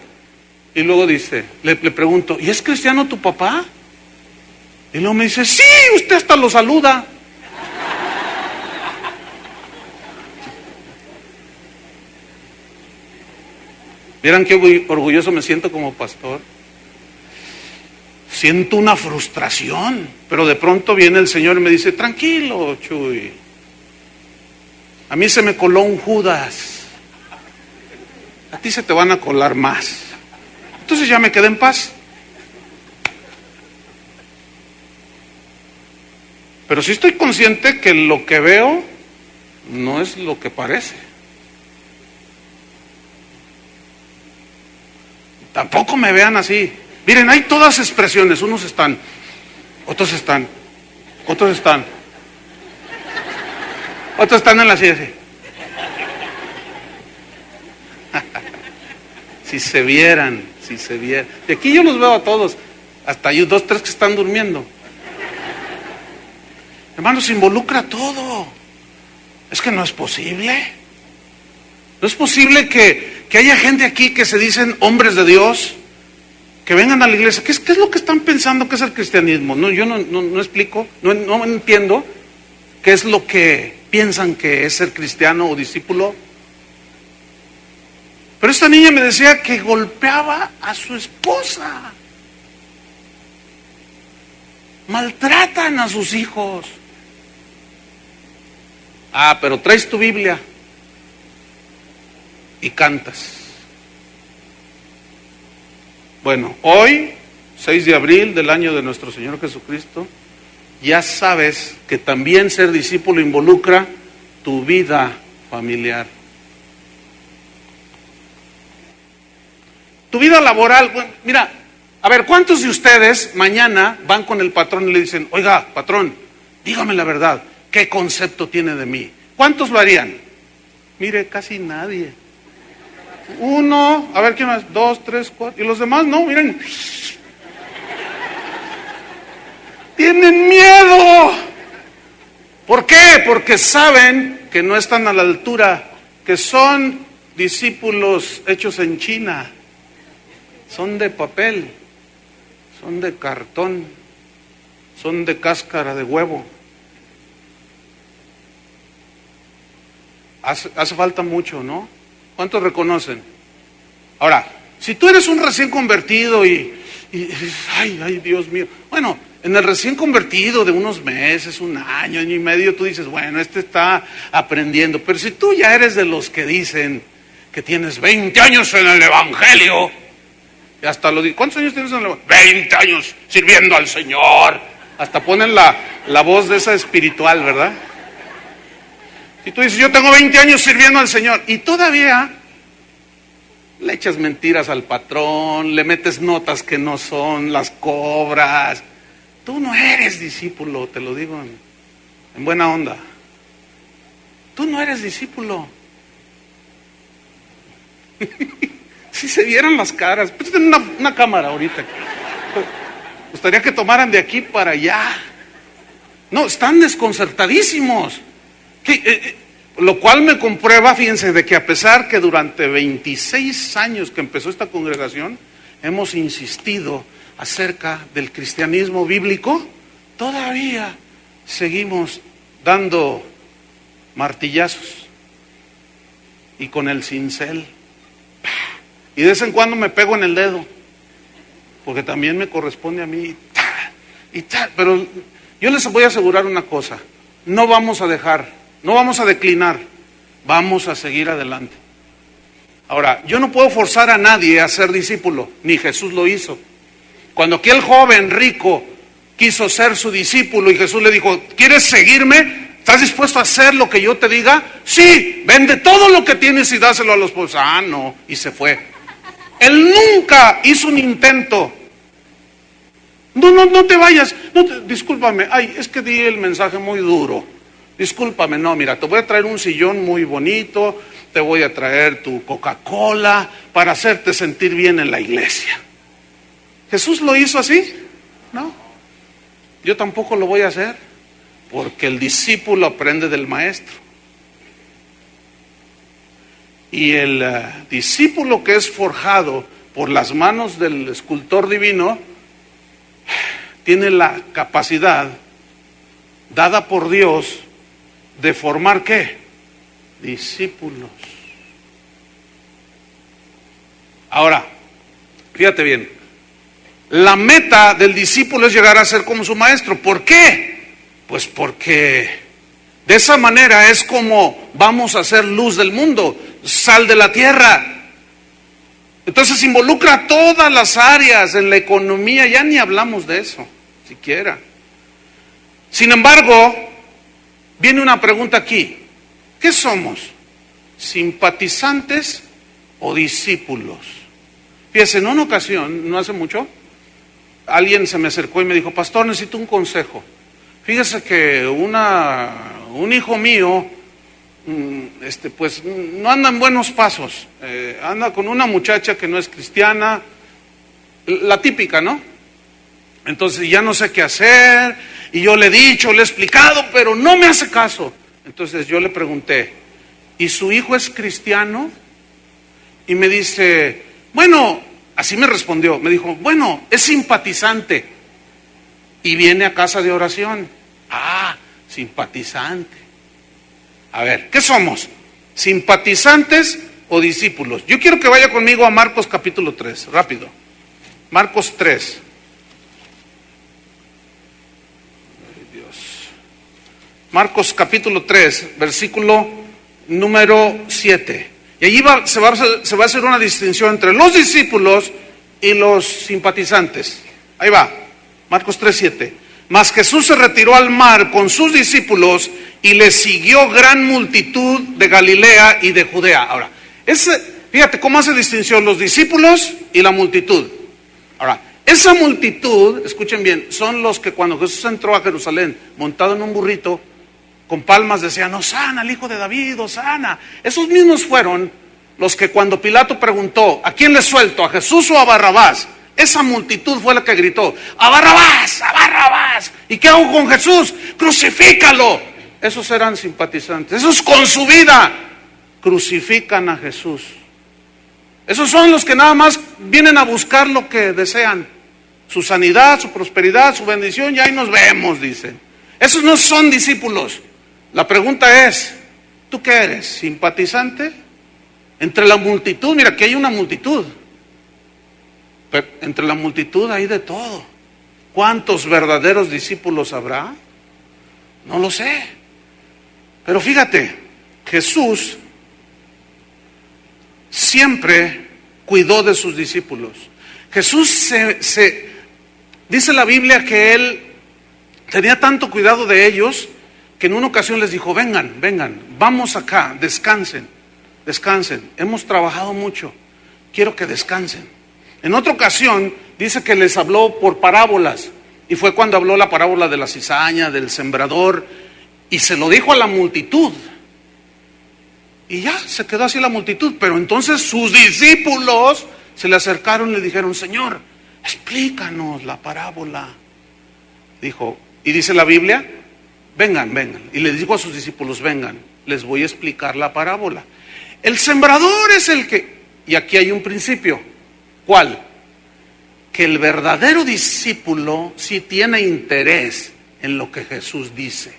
Y luego dice, le pregunto, ¿y es cristiano tu papá? Y luego me dice, sí, usted hasta lo saluda. ¿Vieran qué orgulloso me siento como pastor? Siento una frustración, pero de pronto viene el Señor y me dice, tranquilo, Chuy. A mí se me coló un Judas. A ti se te van a colar más. Entonces ya me quedé en paz. Pero sí estoy consciente que lo que veo no es lo que parece. tampoco me vean así. Miren, hay todas expresiones, unos están, otros están, otros están, otros están en la silla así. Si se vieran. Y aquí yo los veo a todos, hasta hay 2, 3 que están durmiendo. Hermanos, involucra todo. Es que no es posible. No es posible que haya gente aquí que se dicen hombres de Dios, que vengan a la iglesia. ¿Qué es lo que están pensando que es el cristianismo? No, yo no explico, no entiendo qué es lo que piensan que es ser cristiano o discípulo. Pero esta niña me decía que golpeaba a su esposa. Maltratan a sus hijos. Ah, pero traes tu Biblia y cantas. Bueno, hoy, 6 de abril del año de nuestro Señor Jesucristo, ya sabes que también ser discípulo involucra tu vida familiar. Tu vida laboral. Bueno, mira, a ver, ¿cuántos de ustedes mañana van con el patrón y le dicen, oiga, patrón, dígame la verdad, ¿qué concepto tiene de mí? ¿Cuántos lo harían? Mire, casi nadie. 1, a ver, ¿quién más? 2, 3, 4, y los demás no, miren. Tienen miedo. ¿Por qué? Porque saben que no están a la altura, que son discípulos hechos en China. Son de papel, son de cartón, son de cáscara de huevo. Hace falta mucho, ¿no? ¿Cuántos reconocen? Ahora, si tú eres un recién convertido y ay, Dios mío. Bueno, en el recién convertido de unos meses, un año y medio, tú dices, bueno, este está aprendiendo. Pero si tú ya eres de los que dicen que tienes 20 años en el Evangelio, y hasta lo digo, ¿cuántos años tienes en el Evangelio? 20 años sirviendo al Señor. Hasta ponen la voz de esa espiritual, ¿verdad? Si tú dices, yo tengo 20 años sirviendo al Señor, y todavía le echas mentiras al patrón, le metes notas que no son, las cobras, tú no eres discípulo, te lo digo en buena onda. Tú no eres discípulo. Si se vieran las caras, pues tienen una cámara ahorita. Me gustaría que tomaran de aquí para allá. No, están desconcertadísimos. Lo cual me comprueba, fíjense, de que a pesar que durante 26 años que empezó esta congregación, hemos insistido acerca del cristianismo bíblico, todavía seguimos dando martillazos y con el cincel. Y de vez en cuando me pego en el dedo, porque también me corresponde a mí. Pero yo les voy a asegurar una cosa, no vamos a dejar. No vamos a declinar, vamos a seguir adelante. Ahora, yo no puedo forzar a nadie a ser discípulo, ni Jesús lo hizo. Cuando aquel joven rico quiso ser su discípulo y Jesús le dijo, ¿quieres seguirme? ¿Estás dispuesto a hacer lo que yo te diga? Sí, vende todo lo que tienes y dáselo a los pobres. Ah, no, y se fue. Él nunca hizo un intento. No te vayas, discúlpame, es que di el mensaje muy duro. Discúlpame, no, mira, te voy a traer un sillón muy bonito, te voy a traer tu Coca-Cola para hacerte sentir bien en la iglesia. ¿Jesús lo hizo así? No. Yo tampoco lo voy a hacer, porque el discípulo aprende del maestro. Y el discípulo que es forjado por las manos del escultor divino, tiene la capacidad dada por Dios de formar ¿qué? Discípulos. Ahora, fíjate bien, la meta del discípulo es llegar a ser como su maestro. ¿Por qué? Pues porque de esa manera es como vamos a ser luz del mundo, sal de la tierra. Entonces involucra todas las áreas en la economía, ya ni hablamos de eso, siquiera. Sin embargo, viene una pregunta aquí. ¿Qué somos? ¿Simpatizantes o discípulos? Fíjese, en una ocasión, no hace mucho, alguien se me acercó y me dijo, pastor, necesito un consejo. Fíjese que un hijo mío, pues no anda en buenos pasos, anda con una muchacha que no es cristiana, la típica, ¿no? Entonces ya no sé qué hacer, y yo le he dicho, le he explicado, pero no me hace caso. Entonces yo le pregunté, ¿y su hijo es cristiano? Y me dice, bueno, así me respondió, me dijo, bueno, es simpatizante y viene a casa de oración. Ah, simpatizante. A ver, ¿qué somos? ¿Simpatizantes o discípulos? Yo quiero que vaya conmigo a Marcos capítulo 3, rápido. Marcos 3. Ay, Dios. Marcos capítulo 3, versículo número 7. Y allí se va a hacer una distinción entre los discípulos y los simpatizantes. Ahí va, Marcos 3, 7. Mas Jesús se retiró al mar con sus discípulos y le siguió gran multitud de Galilea y de Judea. Ahora, fíjate cómo hace distinción los discípulos y la multitud. Ahora, esa multitud, escuchen bien, son los que cuando Jesús entró a Jerusalén montado en un burrito, con palmas decían, Hosana, el hijo de David, Hosana. Esos mismos fueron los que cuando Pilato preguntó, ¿a quién le suelto? ¿A Jesús o a Barrabás? Esa multitud fue la que gritó, ¡a Barrabás! ¡A Barrabás! ¿Y qué hago con Jesús? ¡Crucifícalo! Esos eran simpatizantes. Esos con su vida crucifican a Jesús. Esos son los que nada más vienen a buscar lo que desean. Su sanidad, su prosperidad, su bendición, y ahí nos vemos, dicen. Esos no son discípulos. La pregunta es, ¿tú qué eres? ¿Simpatizante? Entre la multitud, mira, aquí hay una multitud. Pero entre la multitud hay de todo. ¿Cuántos verdaderos discípulos habrá? No lo sé. Pero fíjate, Jesús siempre cuidó de sus discípulos. Jesús dice la Biblia que Él tenía tanto cuidado de ellos que en una ocasión les dijo, vengan, vamos acá, descansen, hemos trabajado mucho, quiero que descansen. En otra ocasión dice que les habló por parábolas, y fue cuando habló la parábola de la cizaña, del sembrador, y se lo dijo a la multitud. Y ya, se quedó así la multitud, pero entonces sus discípulos se le acercaron y le dijeron, Señor, explícanos la parábola. Dijo, y dice la Biblia, vengan, y le dijo a sus discípulos, vengan, les voy a explicar la parábola. El sembrador es el que, y aquí hay un principio, ¿cuál? Que el verdadero discípulo sí tiene interés en lo que Jesús dice.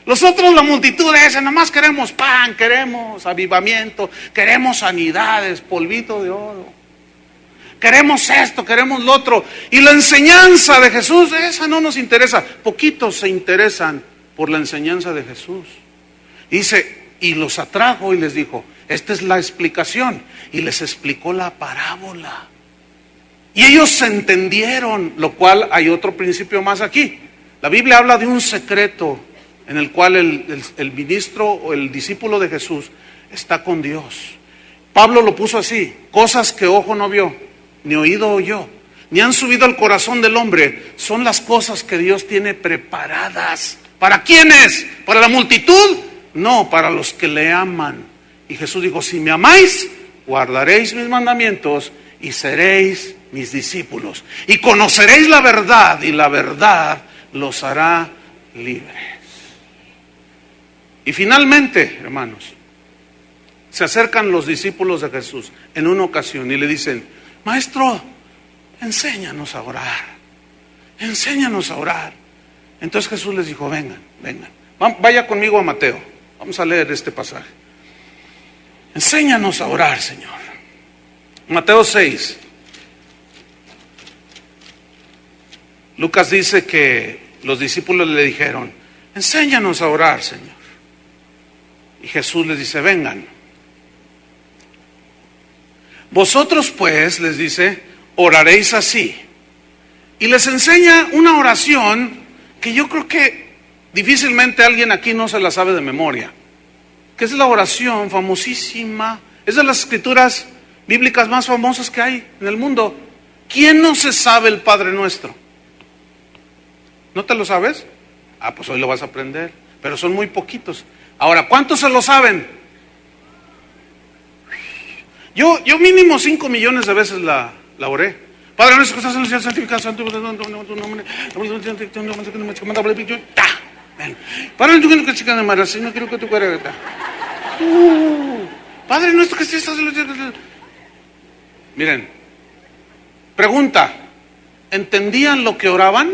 Los otros, la multitud esa, nada más queremos pan, queremos avivamiento, queremos sanidades, polvito de oro. Queremos esto, queremos lo otro. Y la enseñanza de Jesús, esa no nos interesa. Poquitos se interesan por la enseñanza de Jesús. Dice, y los atrajo y les dijo, esta es la explicación. Y les explicó la parábola. Y ellos se entendieron, lo cual hay otro principio más aquí. La Biblia habla de un secreto en el cual el ministro o el discípulo de Jesús está con Dios. Pablo lo puso así, cosas que ojo no vio, ni oído oyó, ni han subido al corazón del hombre, son las cosas que Dios tiene preparadas. ¿Para quiénes? ¿Para la multitud? No, para los que le aman. Y Jesús dijo, si me amáis, guardaréis mis mandamientos y seréis mis discípulos. Y conoceréis la verdad, y la verdad los hará libres. Y finalmente, hermanos, se acercan los discípulos de Jesús en una ocasión y le dicen, Maestro, enséñanos a orar, enséñanos a orar. Entonces Jesús les dijo, vengan, vaya conmigo a Mateo, vamos a leer este pasaje. Enséñanos a orar, Señor. Mateo 6. Lucas dice que los discípulos le dijeron, enséñanos a orar, Señor. Y Jesús les dice, vengan. Vosotros pues, les dice, oraréis así. Y les enseña una oración que yo creo que difícilmente alguien aquí no se la sabe de memoria. Que es la oración famosísima, es de las escrituras bíblicas más famosas que hay en el mundo. ¿Quién no se sabe el Padre Nuestro? ¿No te lo sabes? Ah, pues hoy lo vas a aprender. Pero son muy poquitos. Ahora, ¿cuántos se lo saben? Yo mínimo 5 millones de veces la oré. Padre Nuestro que estás en el cielo, santificado sea tu nombre. Padre Nuestro que chica de mar, así no quiero que tu cuerda. Padre Nuestro que estás en el cielo. Miren, pregunta, ¿entendían lo que oraban?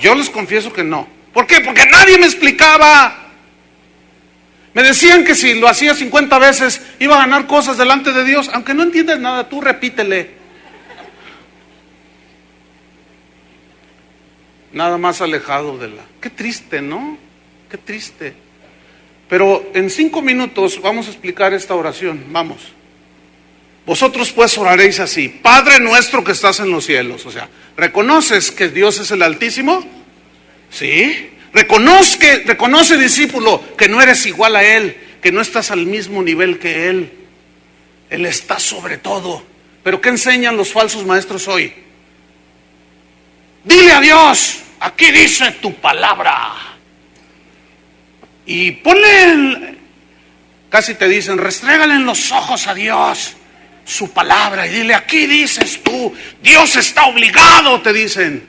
Yo les confieso que no. ¿Por qué? Porque nadie me explicaba. Me decían que si lo hacía 50 veces iba a ganar cosas delante de Dios. Aunque no entiendas nada, tú repítele. Nada más alejado de la... Qué triste, ¿no? Qué triste. Pero en 5 minutos vamos a explicar esta oración. Vamos. Vosotros pues oraréis así: Padre nuestro que estás en los cielos. O sea, ¿reconoces que Dios es el Altísimo? Sí. Reconoce, discípulo, que no eres igual a Él, que no estás al mismo nivel que Él. Él está sobre todo. Pero ¿qué enseñan los falsos maestros hoy? Dile a Dios, aquí dice tu palabra. Y casi te dicen, restrégale en los ojos a Dios su palabra y dile, aquí dices tú, Dios está obligado, te dicen,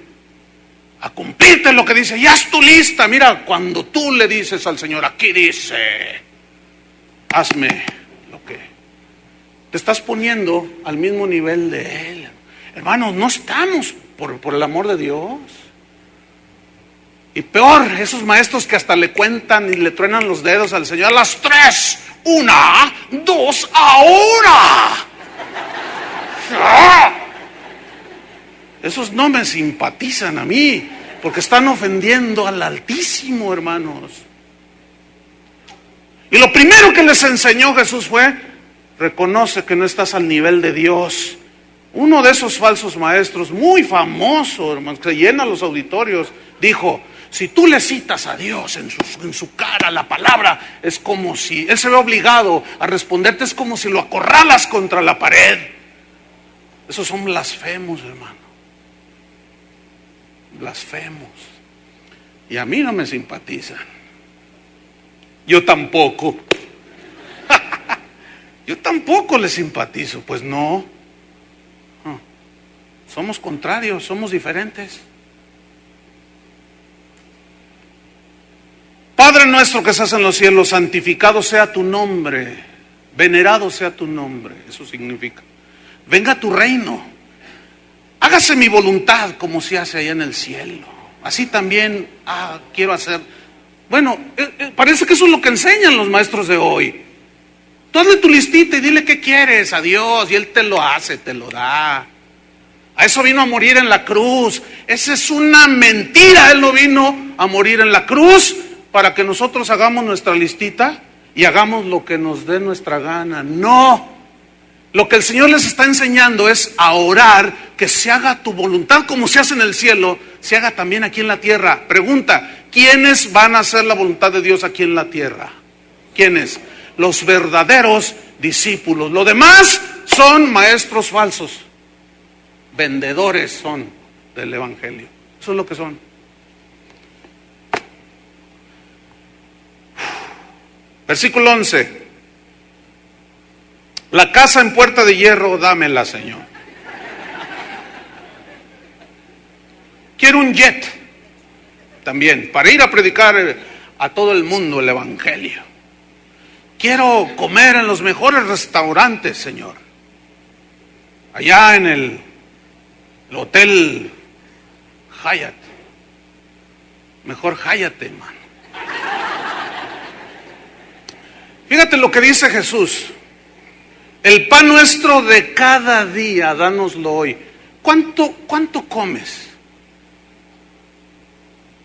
a cumplirte lo que dice, y haz tu lista. Mira, cuando tú le dices al Señor, aquí dice, hazme lo que... Te estás poniendo al mismo nivel de Él. Hermanos, no estamos por el amor de Dios. Y peor, esos maestros que hasta le cuentan y le truenan los dedos al Señor a las 3, 1, 2, ahora. Esos no me simpatizan a mí, porque están ofendiendo al Altísimo, hermanos. Y lo primero que les enseñó Jesús fue, reconoce que no estás al nivel de Dios. Uno de esos falsos maestros, muy famoso, hermanos, que llena los auditorios, dijo, si tú le citas a Dios en su cara la palabra, es como si, Él se ve obligado a responderte, es como si lo acorralas contra la pared. Esos son blasfemos, hermano. Blasfemos. Y a mí no me simpatizan. Yo tampoco. Yo tampoco les simpatizo. Pues no. Somos contrarios, somos diferentes. Padre nuestro que estás en los cielos, santificado sea tu nombre, venerado sea tu nombre. Eso significa, venga tu reino, hágase mi voluntad como se hace allá en el cielo. Así también quiero hacer. Bueno, parece que eso es lo que enseñan los maestros de hoy. Tú hazle tu listita y dile qué quieres a Dios y Él te lo hace, te lo da. A eso vino a morir en la cruz. Esa es una mentira. Él no vino a morir en la cruz para que nosotros hagamos nuestra listita y hagamos lo que nos dé nuestra gana. No. Lo que el Señor les está enseñando es a orar, que se haga tu voluntad como se hace en el cielo, se haga también aquí en la tierra. Pregunta, ¿quiénes van a hacer la voluntad de Dios aquí en la tierra? ¿Quiénes? Los verdaderos discípulos. Lo demás son maestros falsos. Vendedores son del Evangelio. Eso es lo que son. Versículo 11. La casa en puerta de hierro, dámela, Señor. Quiero un jet también, para ir a predicar a todo el mundo el Evangelio. Quiero comer en los mejores restaurantes, Señor. Allá en el Hotel Hyatt. Mejor Hyatt, hermano. Fíjate lo que dice Jesús. El pan nuestro de cada día, dánoslo hoy. ¿Cuánto comes?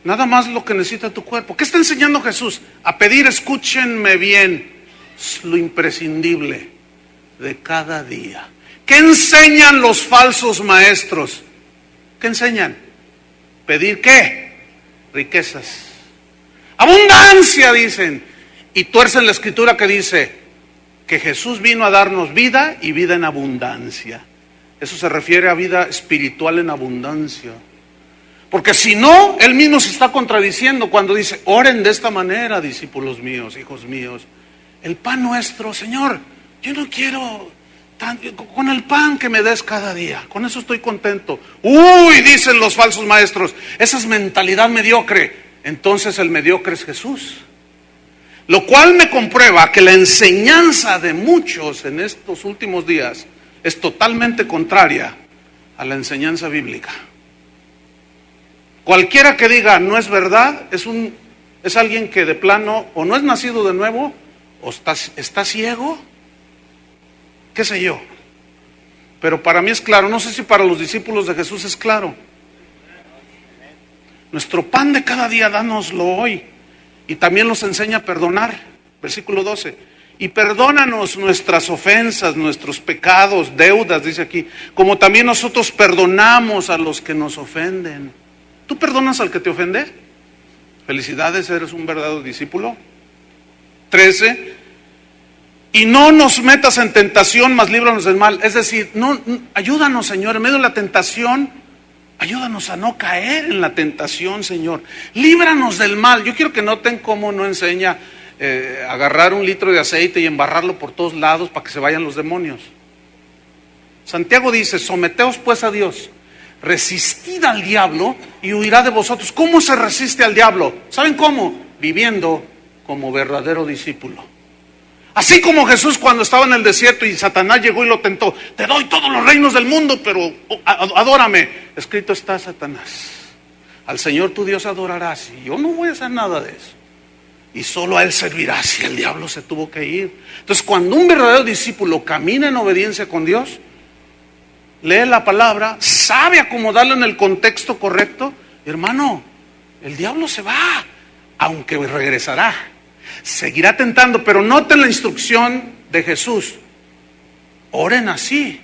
Nada más lo que necesita tu cuerpo. ¿Qué está enseñando Jesús? A pedir, escúchenme bien, lo imprescindible de cada día. ¿Qué enseñan los falsos maestros? ¿Qué enseñan? ¿Pedir qué? Riquezas. Abundancia, dicen. Y tuercen la escritura que dice, que Jesús vino a darnos vida y vida en abundancia. Eso se refiere a vida espiritual en abundancia. Porque si no, Él mismo se está contradiciendo cuando dice, oren de esta manera, discípulos míos, hijos míos. El pan nuestro, Señor, yo no quiero con el pan que me des cada día, con eso estoy contento. Uy, dicen los falsos maestros, esa es mentalidad mediocre. Entonces el mediocre es Jesús. Lo cual me comprueba que la enseñanza de muchos en estos últimos días es totalmente contraria a la enseñanza bíblica. Cualquiera que diga no es verdad es alguien que de plano o no es nacido de nuevo o está ciego, qué sé yo. Pero para mí es claro, no sé si para los discípulos de Jesús es claro. Nuestro pan de cada día, dánoslo hoy. Y también nos enseña a perdonar. Versículo 12. Y perdónanos nuestras ofensas, nuestros pecados, deudas, dice aquí, como también nosotros perdonamos a los que nos ofenden. ¿Tú perdonas al que te ofende? Felicidades, eres un verdadero discípulo. 13. Y no nos metas en tentación, mas líbranos del mal. Es decir, ayúdanos, Señor, en medio de la tentación. Ayúdanos a no caer en la tentación, Señor. Líbranos del mal. Yo quiero que noten cómo no enseña agarrar un litro de aceite y embarrarlo por todos lados para que se vayan los demonios. Santiago dice, someteos pues a Dios, resistid al diablo y huirá de vosotros. ¿Cómo se resiste al diablo? ¿Saben cómo? Viviendo como verdadero discípulo. Así como Jesús cuando estaba en el desierto y Satanás llegó y lo tentó, te doy todos los reinos del mundo, pero adórame. Escrito está, Satanás, al Señor tu Dios adorarás y yo no voy a hacer nada de eso. Y solo a Él servirás. Y el diablo se tuvo que ir. Entonces cuando un verdadero discípulo camina en obediencia con Dios, lee la palabra, sabe acomodarlo en el contexto correcto, hermano, el diablo se va, aunque regresará. Seguirá tentando, pero noten la instrucción de Jesús. Oren así.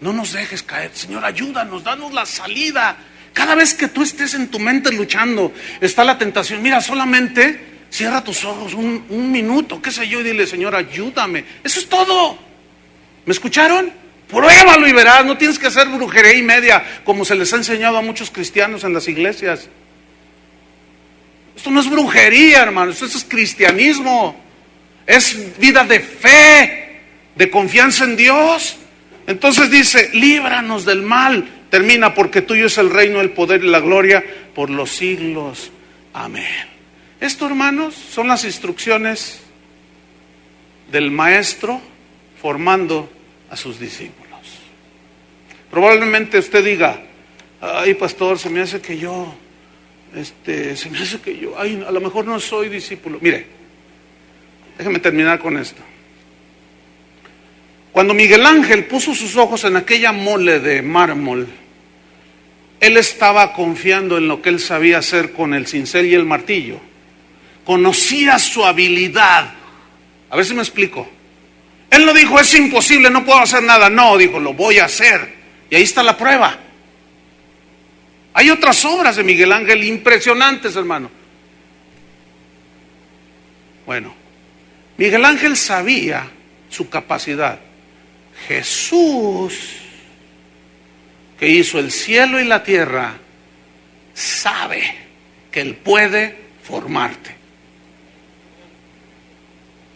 No nos dejes caer. Señor, ayúdanos, danos la salida. Cada vez que tú estés en tu mente luchando, está la tentación. Mira, solamente cierra tus ojos un minuto, qué sé yo, y dile, Señor, ayúdame. Eso es todo. ¿Me escucharon? Pruébalo y verás. No tienes que hacer brujería y media, como se les ha enseñado a muchos cristianos en las iglesias. Esto no es brujería, hermanos, esto es cristianismo. Es vida de fe, de confianza en Dios. Entonces dice, líbranos del mal. Termina, porque tuyo es el reino, el poder y la gloria por los siglos. Amén. Esto, hermanos, son las instrucciones del maestro formando a sus discípulos. Probablemente usted diga, ay, pastor, se me hace que yo, a lo mejor no soy discípulo. Mire, déjeme terminar con esto. Cuando Miguel Ángel puso sus ojos en aquella mole de mármol, él estaba confiando en lo que él sabía hacer con el cincel y el martillo. Conocía su habilidad. A ver si me explico. Él no dijo, es imposible, no puedo hacer nada. No, dijo, lo voy a hacer. Y ahí está la prueba. Hay otras obras de Miguel Ángel impresionantes, hermano. Bueno, Miguel Ángel sabía su capacidad. Jesús, que hizo el cielo y la tierra, sabe que Él puede formarte.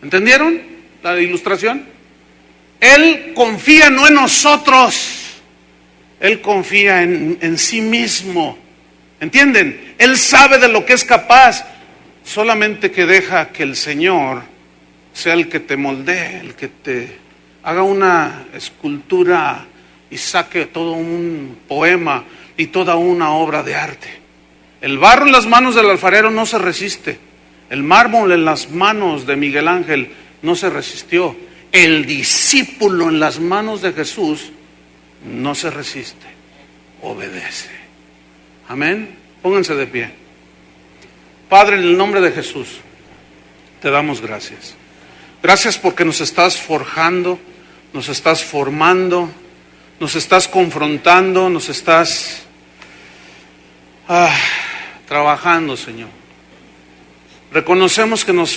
¿Entendieron la ilustración? Él confía no en nosotros, Él confía en sí mismo. ¿Entienden? Él sabe de lo que es capaz, solamente que deja que el Señor sea el que te moldee, el que te haga una escultura y saque todo un poema y toda una obra de arte. El barro en las manos del alfarero no se resiste. El mármol en las manos de Miguel Ángel no se resistió. El discípulo en las manos de Jesús no se resiste, obedece. Amén. Pónganse de pie. Padre, en el nombre de Jesús, te damos gracias. Gracias porque nos estás forjando, nos estás formando, nos estás confrontando, nos estás trabajando, Señor. Reconocemos que nos